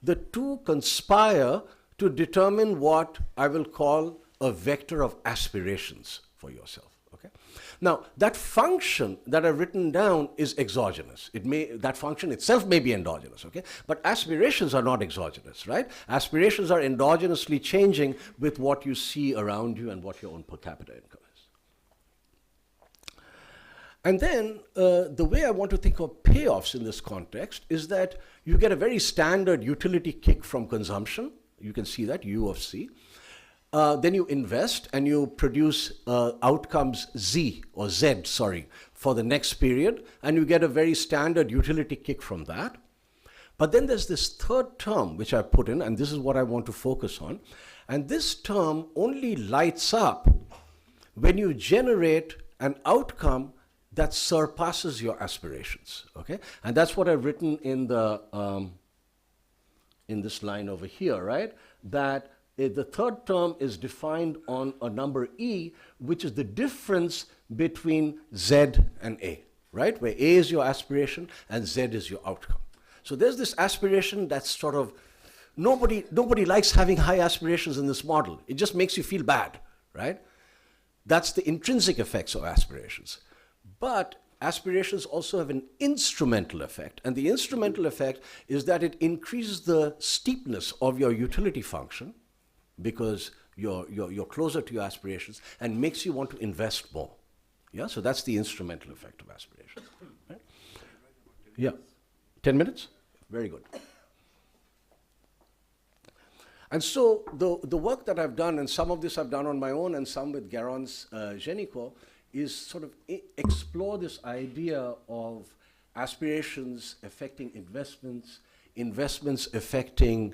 the two conspire to determine what I will call a vector of aspirations for yourself. Okay? Now, that function that I've written down is exogenous. That function itself may be endogenous, okay? But aspirations are not exogenous, right? Aspirations are endogenously changing with what you see around you and what your own per capita income is. And then the way I want to think of payoffs in this context is that you get a very standard utility kick from consumption. You can see that, U of C. Then you invest and you produce outcomes Z, or Z, sorry, for the next period, and you get a very standard utility kick from that. But then there's this third term which I put in, and this is what I want to focus on. And this term only lights up when you generate an outcome that surpasses your aspirations, okay? And that's what I've written in this line over here, right? That the third term is defined on a number E, which is the difference between Z and A, right? Where A is your aspiration and Z is your outcome. So there's this aspiration that's sort of, nobody likes having high aspirations in this model. It just makes you feel bad, right? That's the intrinsic effects of aspirations. But aspirations also have an instrumental effect, and the instrumental effect is that it increases the steepness of your utility function because you're closer to your aspirations and makes you want to invest more. Yeah, so that's the instrumental effect of aspirations. Right? Yeah, 10 minutes? Very good. And so the work that I've done, and some of this I've done on my own and some with Garance Génicot, is sort of explore this idea of aspirations affecting investments, investments affecting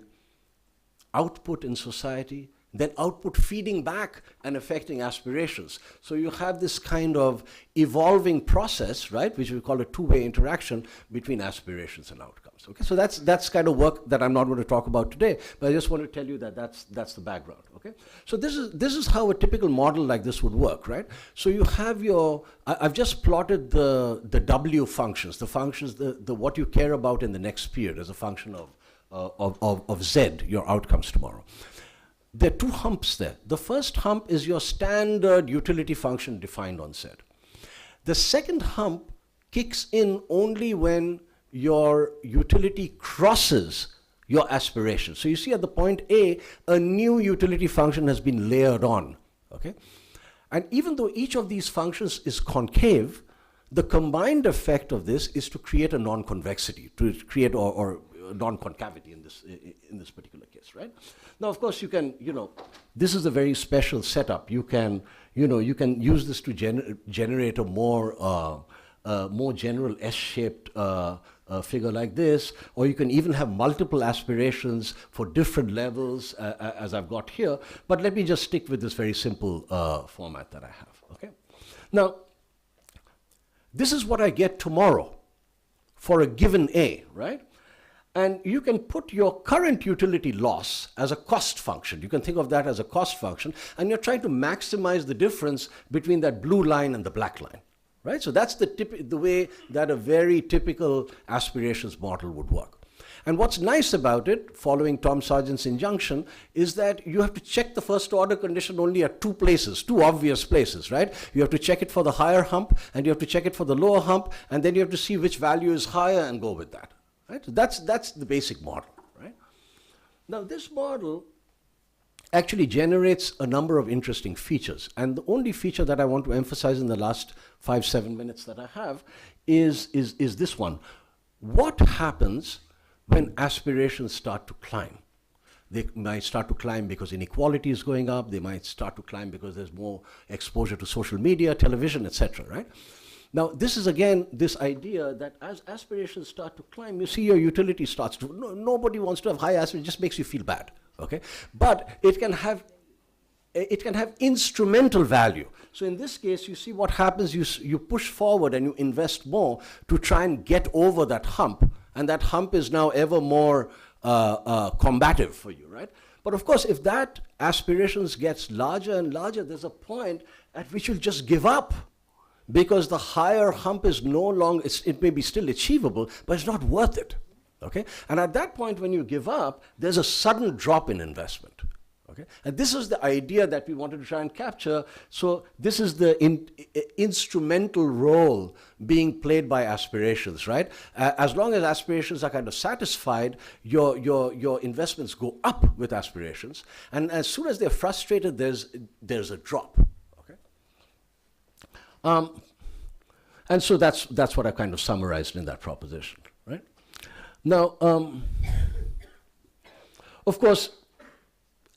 output in society, then output feeding back and affecting aspirations. So you have this kind of evolving process, right, which we call a two-way interaction between aspirations and outcomes. Okay, so that's kind of work that I'm not going to talk about today, but I just want to tell you that that's the background. Okay, so this is how a typical model like this would work, right? So you have I've just plotted the W functions, the functions, the what you care about in the next period as a function of Z, your outcomes tomorrow. There are two humps there. The first hump is your standard utility function defined on Z. The second hump kicks in only when your utility crosses your aspiration. So you see at the point A, a new utility function has been layered on, okay? And even though each of these functions is concave, the combined effect of this is to create a non-convexity, to create or non-concavity in this particular case, right? Now, of course, you can, this is a very special setup. You can use this to generate a more general S-shaped figure like this, or you can even have multiple aspirations for different levels, as I've got here. But let me just stick with this very simple format that I have, okay? Now, this is what I get tomorrow for a given A, right? And you can put your current utility loss as a cost function. You can think of that as a cost function, and you're trying to maximize the difference between that blue line and the black line, right? So that's the way that a very typical aspirations model would work. And what's nice about it, following Tom Sargent's injunction, is that you have to check the first order condition only at two places, two obvious places, right? You have to check it for the higher hump, and you have to check it for the lower hump, and then you have to see which value is higher and go with that. Right? So that's the basic model, right? Now this model actually generates a number of interesting features, and the only feature that I want to emphasize in the last 5-7 minutes that I have is this one. What happens when aspirations start to climb? They might start to climb because inequality is going up. They might start to climb because there's more exposure to social media, television, etc., right? Now, this is again this idea that as aspirations start to climb, you see your utility starts to, nobody wants to have high aspirations, it just makes you feel bad, okay? But it can have instrumental value. So in this case, you see what happens, you push forward and you invest more to try and get over that hump, and that hump is now ever more combative for you, right? But of course, if that aspirations gets larger and larger, there's a point at which you'll just give up, because the higher hump is no longer, it may be still achievable, but it's not worth it, okay? And at that point, when you give up, there's a sudden drop in investment. Okay? And this is the idea that we wanted to try and capture. So this is the instrumental role being played by aspirations, right? As long as aspirations are kind of satisfied, your investments go up with aspirations. And as soon as they're frustrated, there's a drop. Okay? And so that's what I kind of summarized in that proposition, right? Now, of course,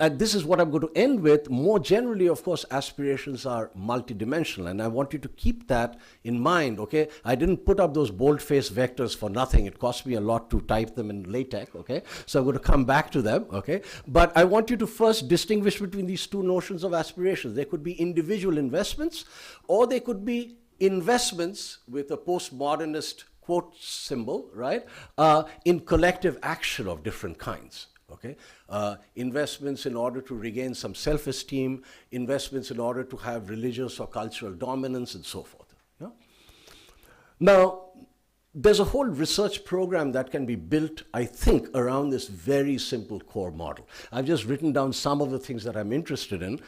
and this is what I'm going to end with. More generally, of course, aspirations are multidimensional, and I want you to keep that in mind, okay? I didn't put up those bold-faced vectors for nothing. It cost me a lot to type them in LaTeX, okay? So I'm going to come back to them, okay? But I want you to first distinguish between these two notions of aspirations. There could be individual investments, or they could be investments with a postmodernist quote symbol, right? In collective action of different kinds. Okay? Investments in order to regain some self-esteem, investments in order to have religious or cultural dominance, and so forth. Yeah? Now, there's a whole research program that can be built, I think, around this very simple core model. I've just written down some of the things that I'm interested in.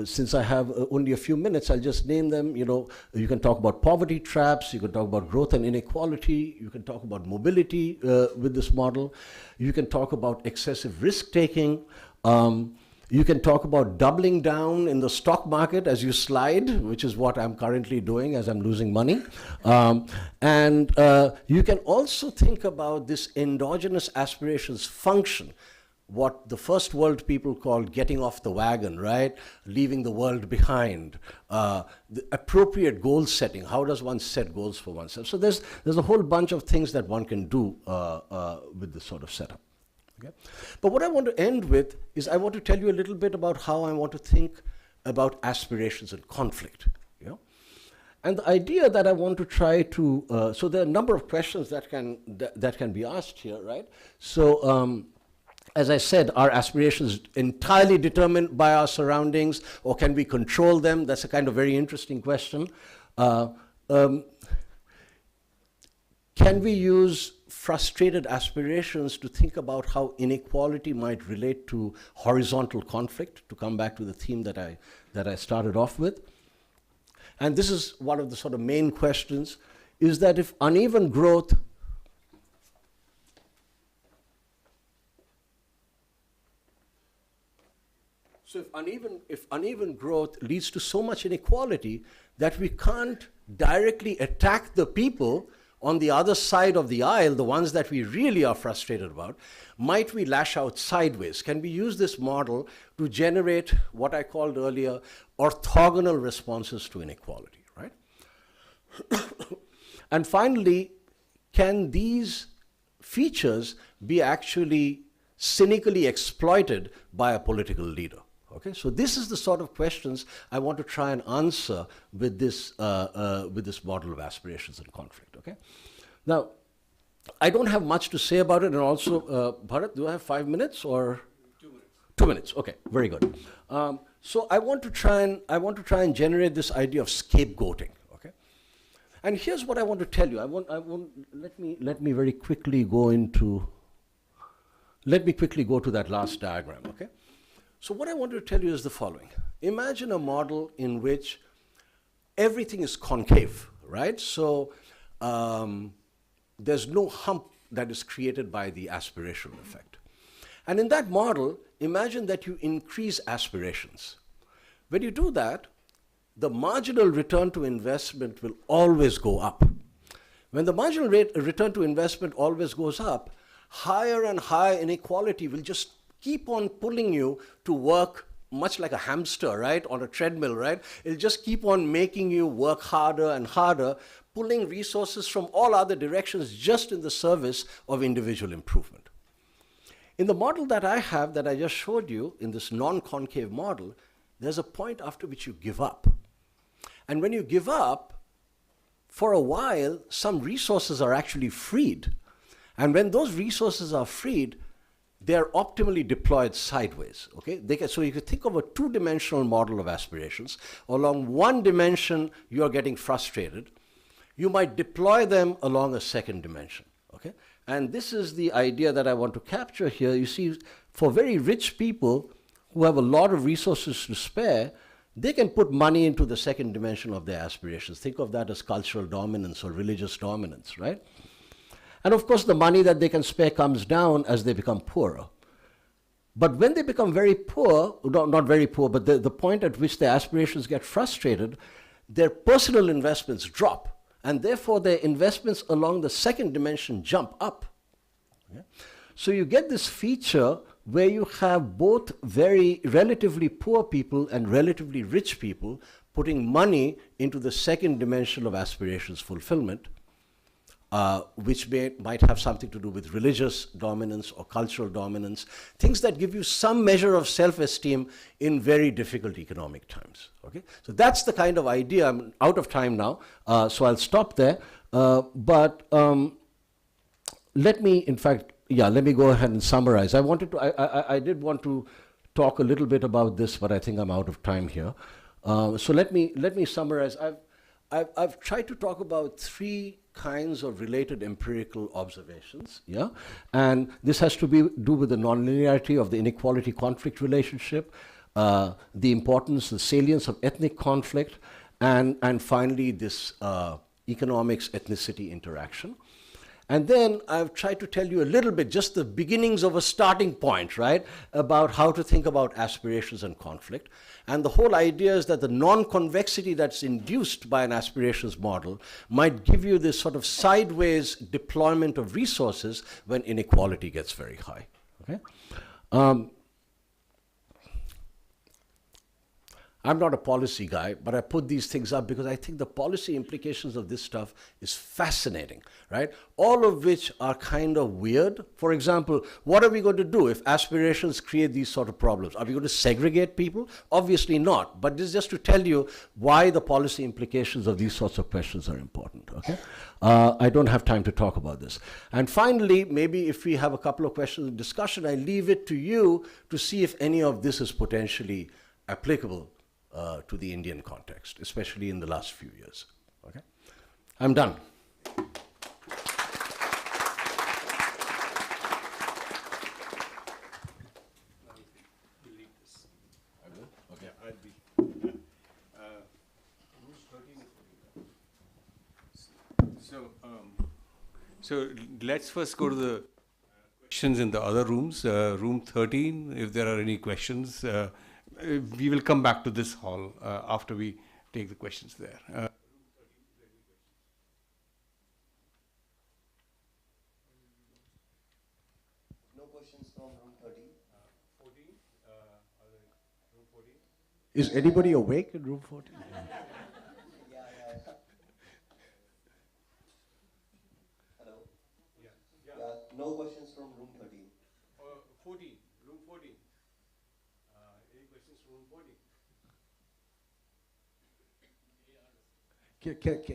Since I have only a few minutes, I'll just name them. You know, you can talk about poverty traps, you can talk about growth and inequality, you can talk about mobility with this model, you can talk about excessive risk-taking, you can talk about doubling down in the stock market as you slide, which is what I'm currently doing as I'm losing money. And you can also think about this endogenous aspirations function, what the first world people called getting off the wagon, right? Leaving the world behind. The appropriate goal setting. How does one set goals for oneself? So there's a whole bunch of things that one can do with this sort of setup. Okay? But what I want to end with is I want to tell you a little bit about how I want to think about aspirations and conflict. You know? And the idea that I want to try to, so there are a number of questions that can be asked here, right? So as I said, are aspirations entirely determined by our surroundings, or can we control them? That's a kind of very interesting question. Can we use frustrated aspirations to think about how inequality might relate to horizontal conflict, to come back to the theme that I started off with? And this is one of the sort of main questions, is that if uneven growth So if uneven growth leads to so much inequality that we can't directly attack the people on the other side of the aisle, the ones that we really are frustrated about, might we lash out sideways? Can we use this model to generate what I called earlier orthogonal responses to inequality, right? And finally, can these features be actually cynically exploited by a political leader? Okay, so this is the sort of questions I want to try and answer with this model of aspirations and conflict. Okay, now I don't have much to say about it, and also Bharat, do I have 5 minutes or 2 minutes? 2 minutes. Okay, very good. So I want to try and generate this idea of scapegoating. Okay, and here's what I want to tell you. Let me very quickly go into. Let me quickly go to that last diagram. Okay. So what I want to tell you is the following. Imagine a model in which everything is concave, right? So there's no hump that is created by the aspirational effect. And in that model, imagine that you increase aspirations. When you do that, the marginal return to investment will always go up. When the marginal return to investment always goes up, higher and higher inequality will just keep on pulling you to work much like a hamster, right, on a treadmill, right? It'll just keep on making you work harder and harder, pulling resources from all other directions just in the service of individual improvement. In the model that I have, that I just showed you, in this non-concave model, there's a point after which you give up. And when you give up, for a while, some resources are actually freed. And when those resources are freed, they're optimally deployed sideways. Okay, so you could think of a two-dimensional model of aspirations. Along one dimension, you're getting frustrated. You might deploy them along a second dimension. Okay, and this is the idea that I want to capture here. You see, for very rich people who have a lot of resources to spare, they can put money into the second dimension of their aspirations. Think of that as cultural dominance or religious dominance, right? And of course, the money that they can spare comes down as they become poorer. But when they become very poor, not very poor, but the point at which their aspirations get frustrated, their personal investments drop. And therefore, their investments along the second dimension jump up. Okay? So you get this feature where you have both very relatively poor people and relatively rich people putting money into the second dimension of aspirations fulfillment, which might have something to do with religious dominance or cultural dominance, things that give you some measure of self-esteem in very difficult economic times. Okay? So that's the kind of idea. I'm out of time now, so I'll stop there. But let me, in fact, let me go ahead and summarize. I did want to talk a little bit about this, but I think I'm out of time here. So let me summarize. I've tried to talk about three kinds of related empirical observations, and this has to do with the nonlinearity of the inequality conflict relationship, the importance, the salience of ethnic conflict, and finally this economics ethnicity interaction. And then I've tried to tell you a little bit, just the beginnings of a starting point, right, about how to think about aspirations and conflict. And the whole idea is that the non-convexity that's induced by an aspirations model might give you this sort of sideways deployment of resources when inequality gets very high. Okay? I'm not a policy guy, but I put these things up because I think the policy implications of this stuff is fascinating, right? All of which are kind of weird. For example, what are we going to do if aspirations create these sort of problems? Are we going to segregate people? Obviously not. But this is just to tell you why the policy implications of these sorts of questions are important, okay? I don't have time to talk about this. And finally, maybe if we have a couple of questions in discussion, I leave it to you to see if any of this is potentially applicable to the Indian context, especially in the last few years. Okay, I'm done. So let's first go to the questions in the other rooms. Room 13, if there are any questions. We will come back to this hall after we take the questions there. No questions from room 13? 14? Room 14? Is anybody awake in room 14? Hello? No questions from room 13. 14, room 14. Any questions from room 14?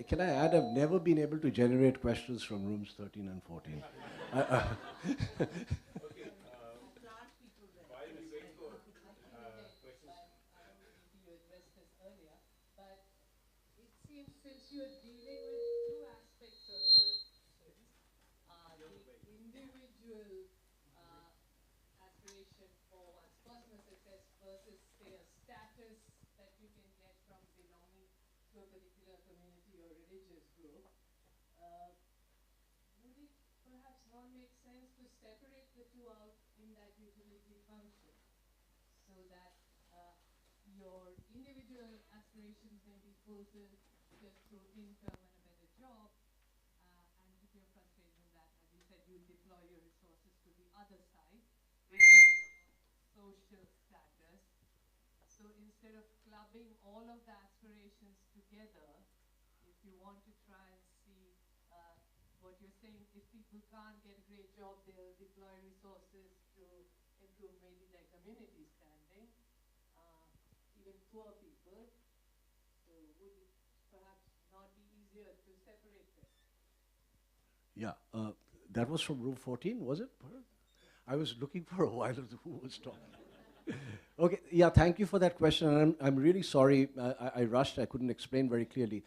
Can I add, I've never been able to generate questions from rooms 13 and 14. Okay, while we wait for questions. You addressed this earlier, but it seems since you're dealing with two aspects of aspirations, the individual aspiration for one's personal success versus, say, a status that you can get from belonging to a particular community or religious group, would it perhaps not make sense to separate the two out in that utility function so that your individual aspirations may be fulfilled just through income and a better job, and if you're frustrated in that, as you said, you'll deploy your resources to the other side, which is social status. So instead of clubbing all of the aspirations together, if you want to try and see what you're saying, if people can't get a great job, they'll deploy resources to improve maybe their community standing, even poor people. So would it perhaps not be easier to separate them? Yeah, That was from room 14, was it? I was looking for a while as to who was talking. Okay, yeah, thank you for that question. And I'm really sorry, I rushed, I couldn't explain very clearly.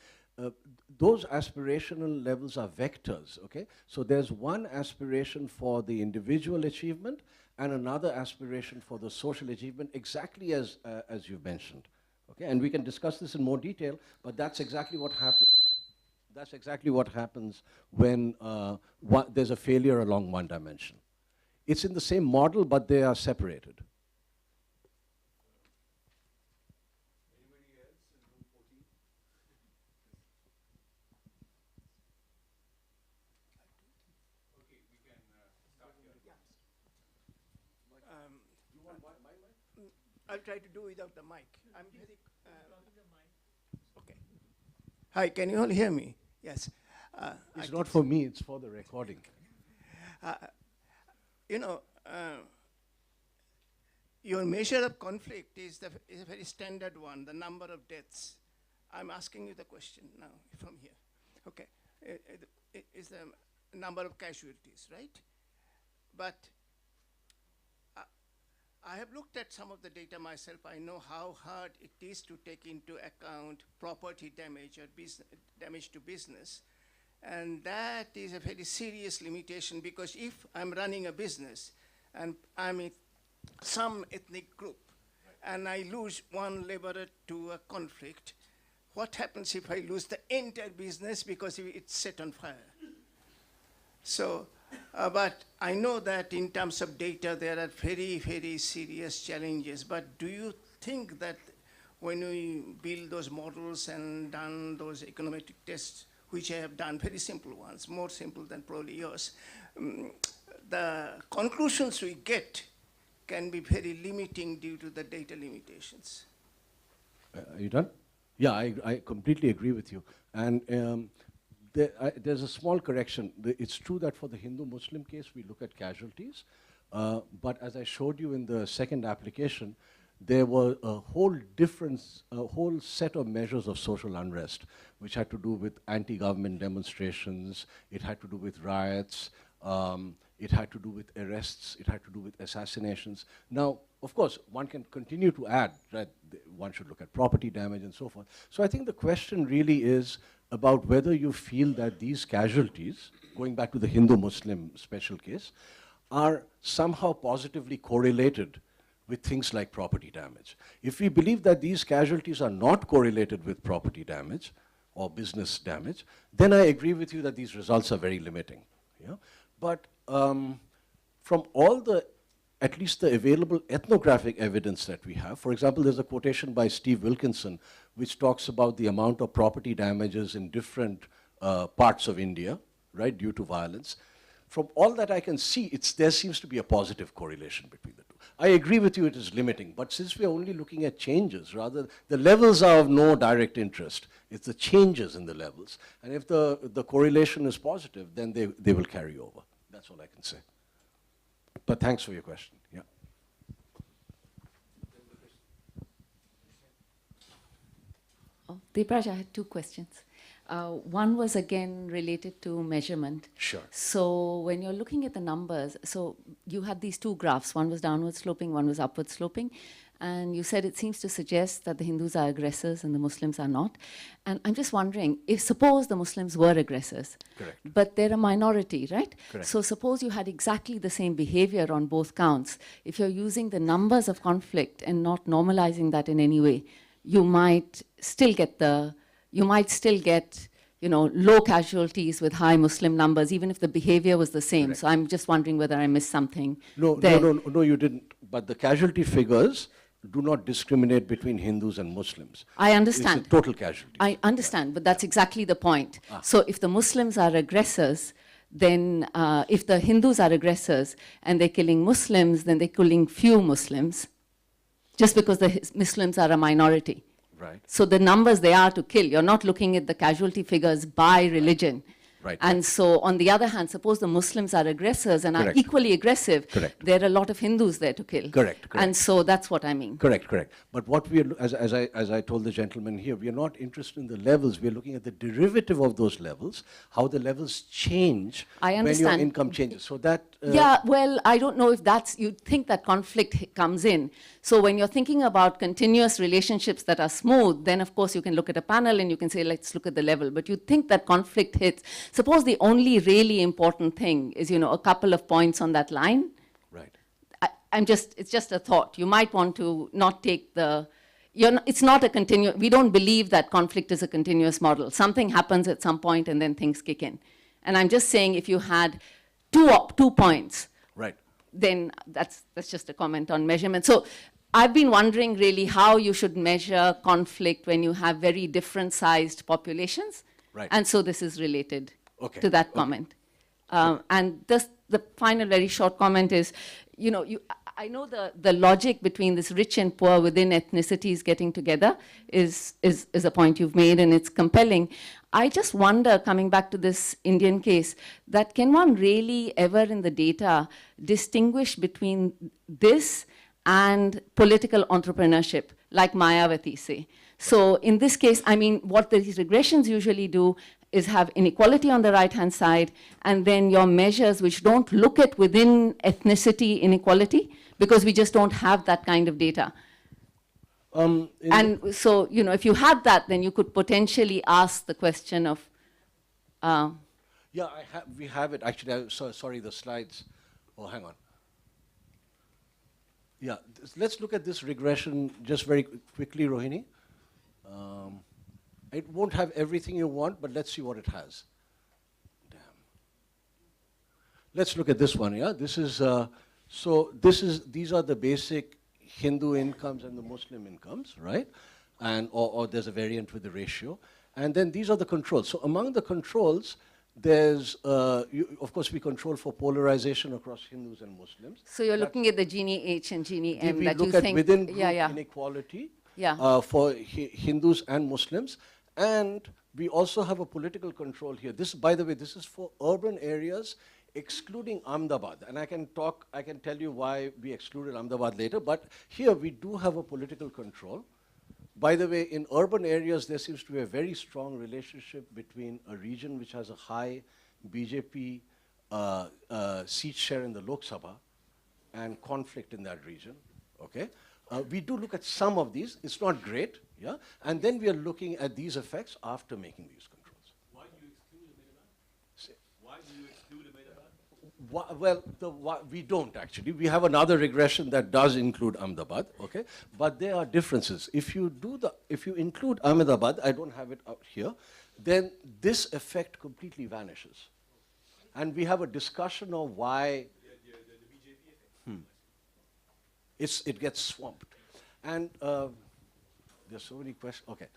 Those aspirational levels are vectors, okay? So there's one aspiration for the individual achievement and another aspiration for the social achievement, exactly as you mentioned, okay? And we can discuss this in more detail, but that's exactly what happens. That's exactly what happens when there's a failure along one dimension. It's in the same model, but they are separated. Anybody else in room 14? Okay, we can start here. You want my mic? I'll try to do without the mic. I'm very. Okay. Hi, can you all hear me? Yes. It's not for me, it's for the recording. You know, your measure of conflict is a very standard one, the number of deaths. I'm asking you the question now from here. Okay. Is the number of casualties, right? But I have looked at some of the data myself. I know how hard it is to take into account property damage or damage to business. And that is a very serious limitation, because if I'm running a business and I'm in some ethnic group and I lose one laborer to a conflict, what happens if I lose the entire business because it's set on fire? So, but I know that in terms of data, there are very, very serious challenges. But do you think that when we build those models and done those econometric tests, which I have done, very simple ones, more simple than probably yours, the conclusions we get can be very limiting due to the data limitations? Are you done? Yeah, I completely agree with you. And there's a small correction. It's true that for the Hindu-Muslim case, we look at casualties. But as I showed you in the second application, there were a whole set of measures of social unrest, which had to do with anti-government demonstrations, it had to do with riots, it had to do with arrests, it had to do with assassinations. Now, of course, one can continue to add that one should look at property damage and so forth. So I think the question really is about whether you feel that these casualties, going back to the Hindu-Muslim special case, are somehow positively correlated with things like property damage. If we believe that these casualties are not correlated with property damage or business damage, then I agree with you that these results are very limiting. Yeah? But from all the, at least the available ethnographic evidence that we have, for example, there's a quotation by Steve Wilkinson which talks about the amount of property damages in different parts of India, right, due to violence. From all that I can see, there seems to be a positive correlation between the two. I agree with you, it is limiting, but since we're only looking at changes, rather, the levels are of no direct interest. It's the changes in the levels. And if the correlation is positive, then they will carry over. That's all I can say. But thanks for your question, yeah. Oh, Debraj, I had two questions. One was again related to measurement. Sure. So when you're looking at the numbers, so you had these two graphs, one was downward sloping, one was upward sloping, and you said it seems to suggest that the Hindus are aggressors and the Muslims are not. And I'm just wondering, if suppose the Muslims were aggressors, correct, but they're a minority, right? Correct. So suppose you had exactly the same behavior on both counts. If you're using the numbers of conflict and not normalizing that in any way, you might still get low casualties with high Muslim numbers, even if the behavior was the same. Correct. So I'm just wondering whether I missed something. No, you didn't. But the casualty figures do not discriminate between Hindus and Muslims. I understand. It's a total casualty. I understand, but that's exactly the point. So if the Muslims are aggressors, then if the Hindus are aggressors and they're killing Muslims, then they're killing few Muslims, just because the Muslims are a minority. Right. So the numbers they are to kill, you're not looking at the casualty figures by religion, Right. And so, on the other hand, suppose the Muslims are aggressors and are Correct. equally aggressive, Correct. there are a lot of Hindus there to kill. Correct, correct. And so that's what I mean. Correct, correct. But what we are, as I told the gentleman here, we are not interested in the levels. We are looking at the derivative of those levels, how the levels change I when understand. your income changes. So that Yeah, well, I don't know if that's, you think that conflict comes in. So when you're thinking about continuous relationships that are smooth, then of course you can look at a panel and you can say, let's look at the level. But you think that conflict hits. Suppose the only really important thing is, you know, a couple of points on that line. right. It's just a thought. You might want to not take the, it's not a continuous, we don't believe that conflict is a continuous model. Something happens at some point and then things kick in. And I'm just saying if you had two points, Right. then that's just a comment on measurement. So I've been wondering really how you should measure conflict when you have very different sized populations. Right. And so this is related Okay. to that Okay. comment. And just the final very short comment is, you know, I know the logic between this rich and poor within ethnicities getting together is a point you've made, and it's compelling. I just wonder, coming back to this Indian case, that can one really ever in the data distinguish between this and political entrepreneurship, like Mayawati say? So in this case, I mean, what these regressions usually do is have inequality on the right-hand side, and then your measures which don't look at within ethnicity inequality, because we just don't have that kind of data. And so, you know, if you had that, then you could potentially ask the question of... Yeah, we have it. Actually, sorry, the slides. Oh, hang on. Yeah, let's look at this regression just very quickly, Rohini. It won't have everything you want, but let's see what it has. Damn. Let's look at this one, yeah? This is, these are the basic Hindu incomes and the Muslim incomes, right? And, or there's a variant with the ratio. And then these are the controls. So among the controls, there's, of course, we control for polarization across Hindus and Muslims. So you're looking at the Gini H and Gini M We that look you at think... within group inequality for Hindus and Muslims. And we also have a political control here. This, by the way, this is for urban areas, excluding Ahmedabad. And I can tell you why we excluded Ahmedabad later, but here we do have a political control. By the way, in urban areas, there seems to be a very strong relationship between a region which has a high BJP seat share in the Lok Sabha and conflict in that region, okay? We do look at some of these. It's not great, yeah? And then we are looking at these effects after making these controls. Why do you exclude Ahmedabad? Why do you exclude Ahmedabad? Well, we don't actually. We have another regression that does include Ahmedabad, okay? But there are differences. If you include Ahmedabad, I don't have it out here, then this effect completely vanishes. And we have a discussion of why The BJP effect? it gets swamped. And there's so many questions, okay.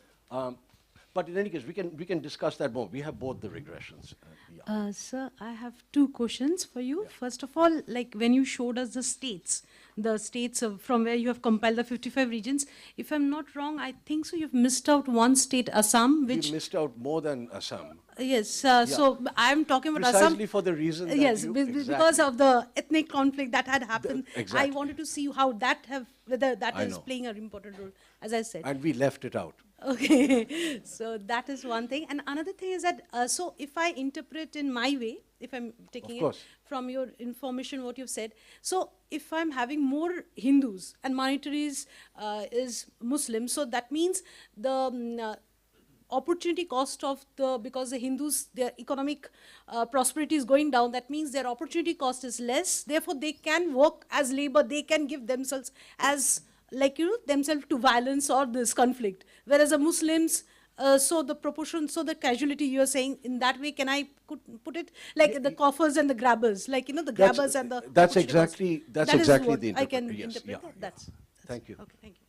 But in any case, we can discuss that more. We have both the regressions. Sir, I have two questions for you. Yeah. First of all, like when you showed us the states from where you have compiled the 55 regions, if I'm not wrong, I think so you've missed out one state, Assam, which... You missed out more than Assam. Yes, so I'm talking about Precisely Assam. for the reason that yes, exactly. Because of the ethnic conflict that had happened. Exactly. I wanted to see how whether that is playing an important role, as I said. And we left it out. Okay, so that is one thing. And another thing is that, so if I interpret in my way, if I'm taking it from your information, what you've said, so if I'm having more Hindus and minorities is Muslims, so that means the opportunity cost of because the Hindus, their economic prosperity is going down, that means their opportunity cost is less, therefore they can work as labor, they can give themselves as, themselves to violence or this conflict. Whereas the Muslims, so the proportion, so the casualty you're saying, in that way, can I put it? Like the coffers and the grabbers, the grabbers and the... That's exactly the interpretation. I can interpret that. That's thank you. Okay, thank you.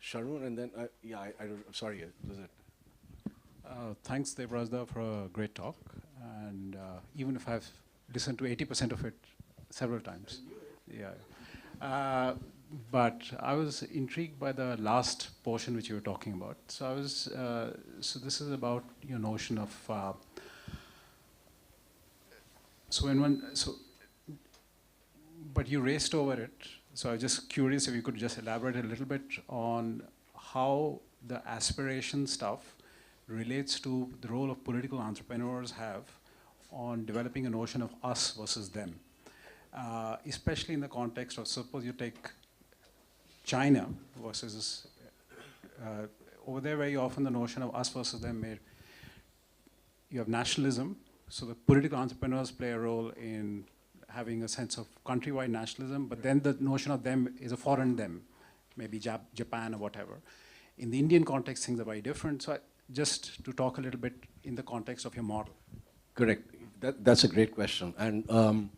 Sharun, and then, I'm sorry, was it? Thanks, Debraj, for a great talk. And even if I've listened to 80% of it several times. Yeah. but I was intrigued by the last portion which you were talking about. So I was, so this is about your notion of, but you raced over it. So I was just curious if you could just elaborate a little bit on how the aspiration stuff relates to the role of political entrepreneurs have on developing a notion of us versus them. Especially in the context of, suppose you take China versus, over there very often the notion of us versus them, you have nationalism, so the political entrepreneurs play a role in having a sense of countrywide nationalism, but then the notion of them is a foreign them, maybe Japan or whatever. In the Indian context, things are very different. So just to talk a little bit in the context of your model. Correct. That's a great question. And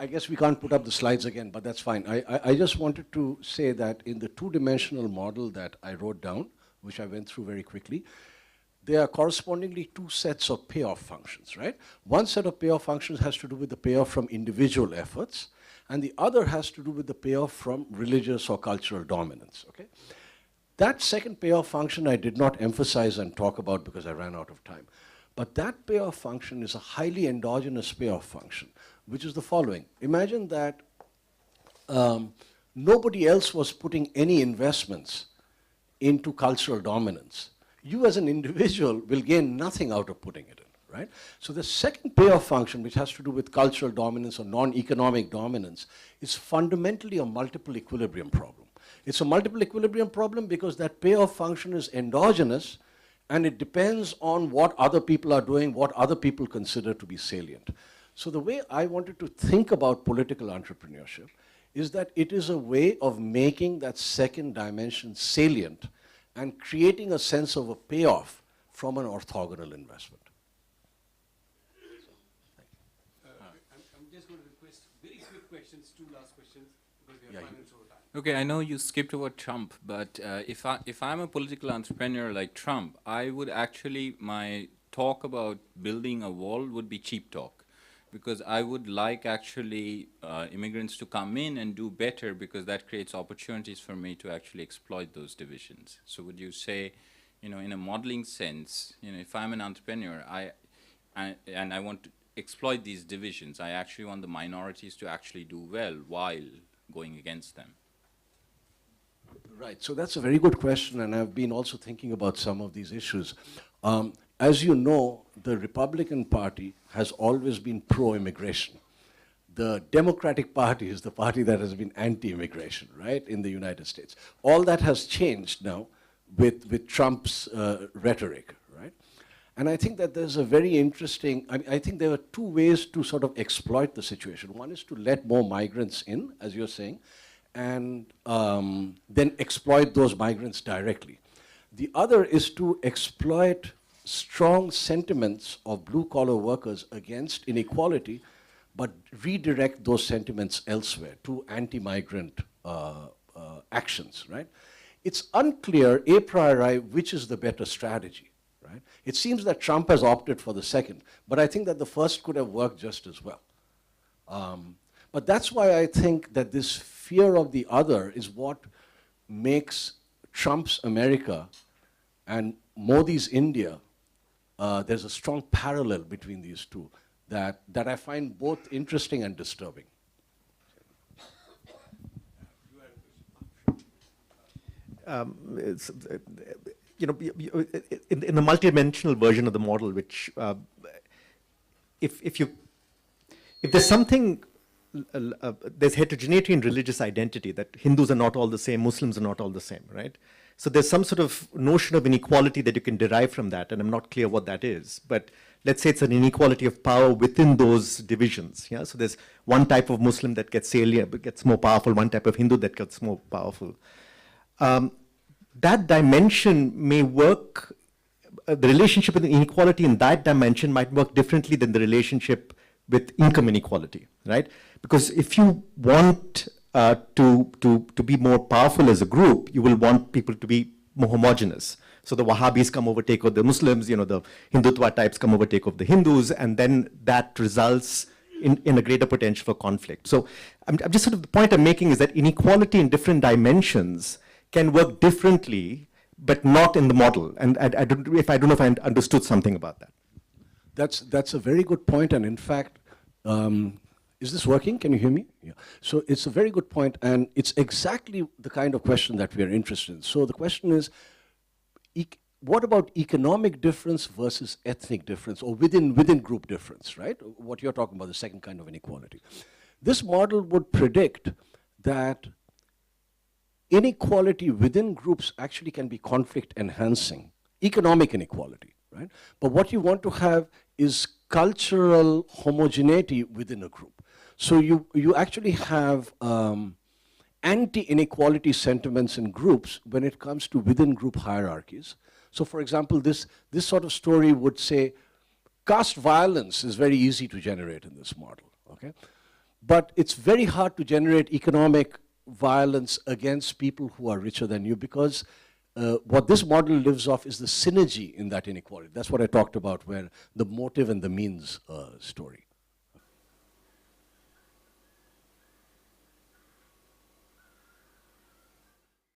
I guess we can't put up the slides again, but that's fine. I just wanted to say that in the two-dimensional model that I wrote down, which I went through very quickly, there are correspondingly two sets of payoff functions, right? One set of payoff functions has to do with the payoff from individual efforts, and the other has to do with the payoff from religious or cultural dominance, okay? That second payoff function I did not emphasize and talk about because I ran out of time. But that payoff function is a highly endogenous payoff function, which is the following. Imagine that nobody else was putting any investments into cultural dominance. You as an individual will gain nothing out of putting it in, right? So the second payoff function, which has to do with cultural dominance or non-economic dominance, is fundamentally a multiple equilibrium problem. It's a multiple equilibrium problem because that payoff function is endogenous and it depends on what other people are doing, what other people consider to be salient. So the way I wanted to think about political entrepreneurship is that it is a way of making that second dimension salient and creating a sense of a payoff from an orthogonal investment. I'm just going to request very quick questions, two last questions, because we have 5 minutes over time. Okay, I know you skipped over Trump, but if I'm a political entrepreneur like Trump, I would actually, my talk about building a wall would be cheap talk. Because I would like actually immigrants to come in and do better because that creates opportunities for me to actually exploit those divisions. So would you say, you know, in a modeling sense, you know, if I'm an entrepreneur, and I want to exploit these divisions, I actually want the minorities to actually do well while going against them. Right, so that's a very good question, and I've been also thinking about some of these issues. As you know, the Republican Party has always been pro-immigration. The Democratic Party is the party that has been anti-immigration, right, in the United States. All that has changed now with Trump's rhetoric, right? And I think that there's a very interesting, I think there are two ways to sort of exploit the situation. One is to let more migrants in, as you're saying, and then exploit those migrants directly. The other is to exploit strong sentiments of blue-collar workers against inequality, but redirect those sentiments elsewhere to anti-migrant actions, right? It's unclear a priori which is the better strategy, right? It seems that Trump has opted for the second, but I think that the first could have worked just as well. But that's why I think that this fear of the other is what makes Trump's America and Modi's India, there's a strong parallel between these two that I find both interesting and disturbing. You know, in the multidimensional version of the model, which if there's something, there's heterogeneity in religious identity, that Hindus are not all the same, Muslims are not all the same, right? So there's some sort of notion of inequality that you can derive from that, and I'm not clear what that is. But let's say it's an inequality of power within those divisions. Yeah, so there's one type of Muslim that gets salient, gets more powerful, one type of Hindu that gets more powerful. That dimension may work. The relationship with inequality in that dimension might work differently than the relationship with income inequality, right? Because if you want to be more powerful as a group, you will want people to be more homogeneous. So the Wahhabis come overtake of the Muslims, you know, the Hindutva types come overtake of the Hindus, and then that results in a greater potential for conflict. So I'm just sort of, the point I'm making is that inequality in different dimensions can work differently, but not in the model. And I don't know if I understood something about that. That's a very good point, and in fact, is this working? Can you hear me? Yeah. So it's a very good point, and it's exactly the kind of question that we are interested in. So the question is, what about economic difference versus ethnic difference, or within group difference, right? What you're talking about, the second kind of inequality. This model would predict that inequality within groups actually can be conflict enhancing, economic inequality, right? But what you want to have is cultural homogeneity within a group. So you actually have anti-inequality sentiments in groups when it comes to within group hierarchies. So for example, this sort of story would say, caste violence is very easy to generate in this model, okay? But it's very hard to generate economic violence against people who are richer than you, because what this model lives off is the synergy in that inequality. That's what I talked about, where the motive and the means story.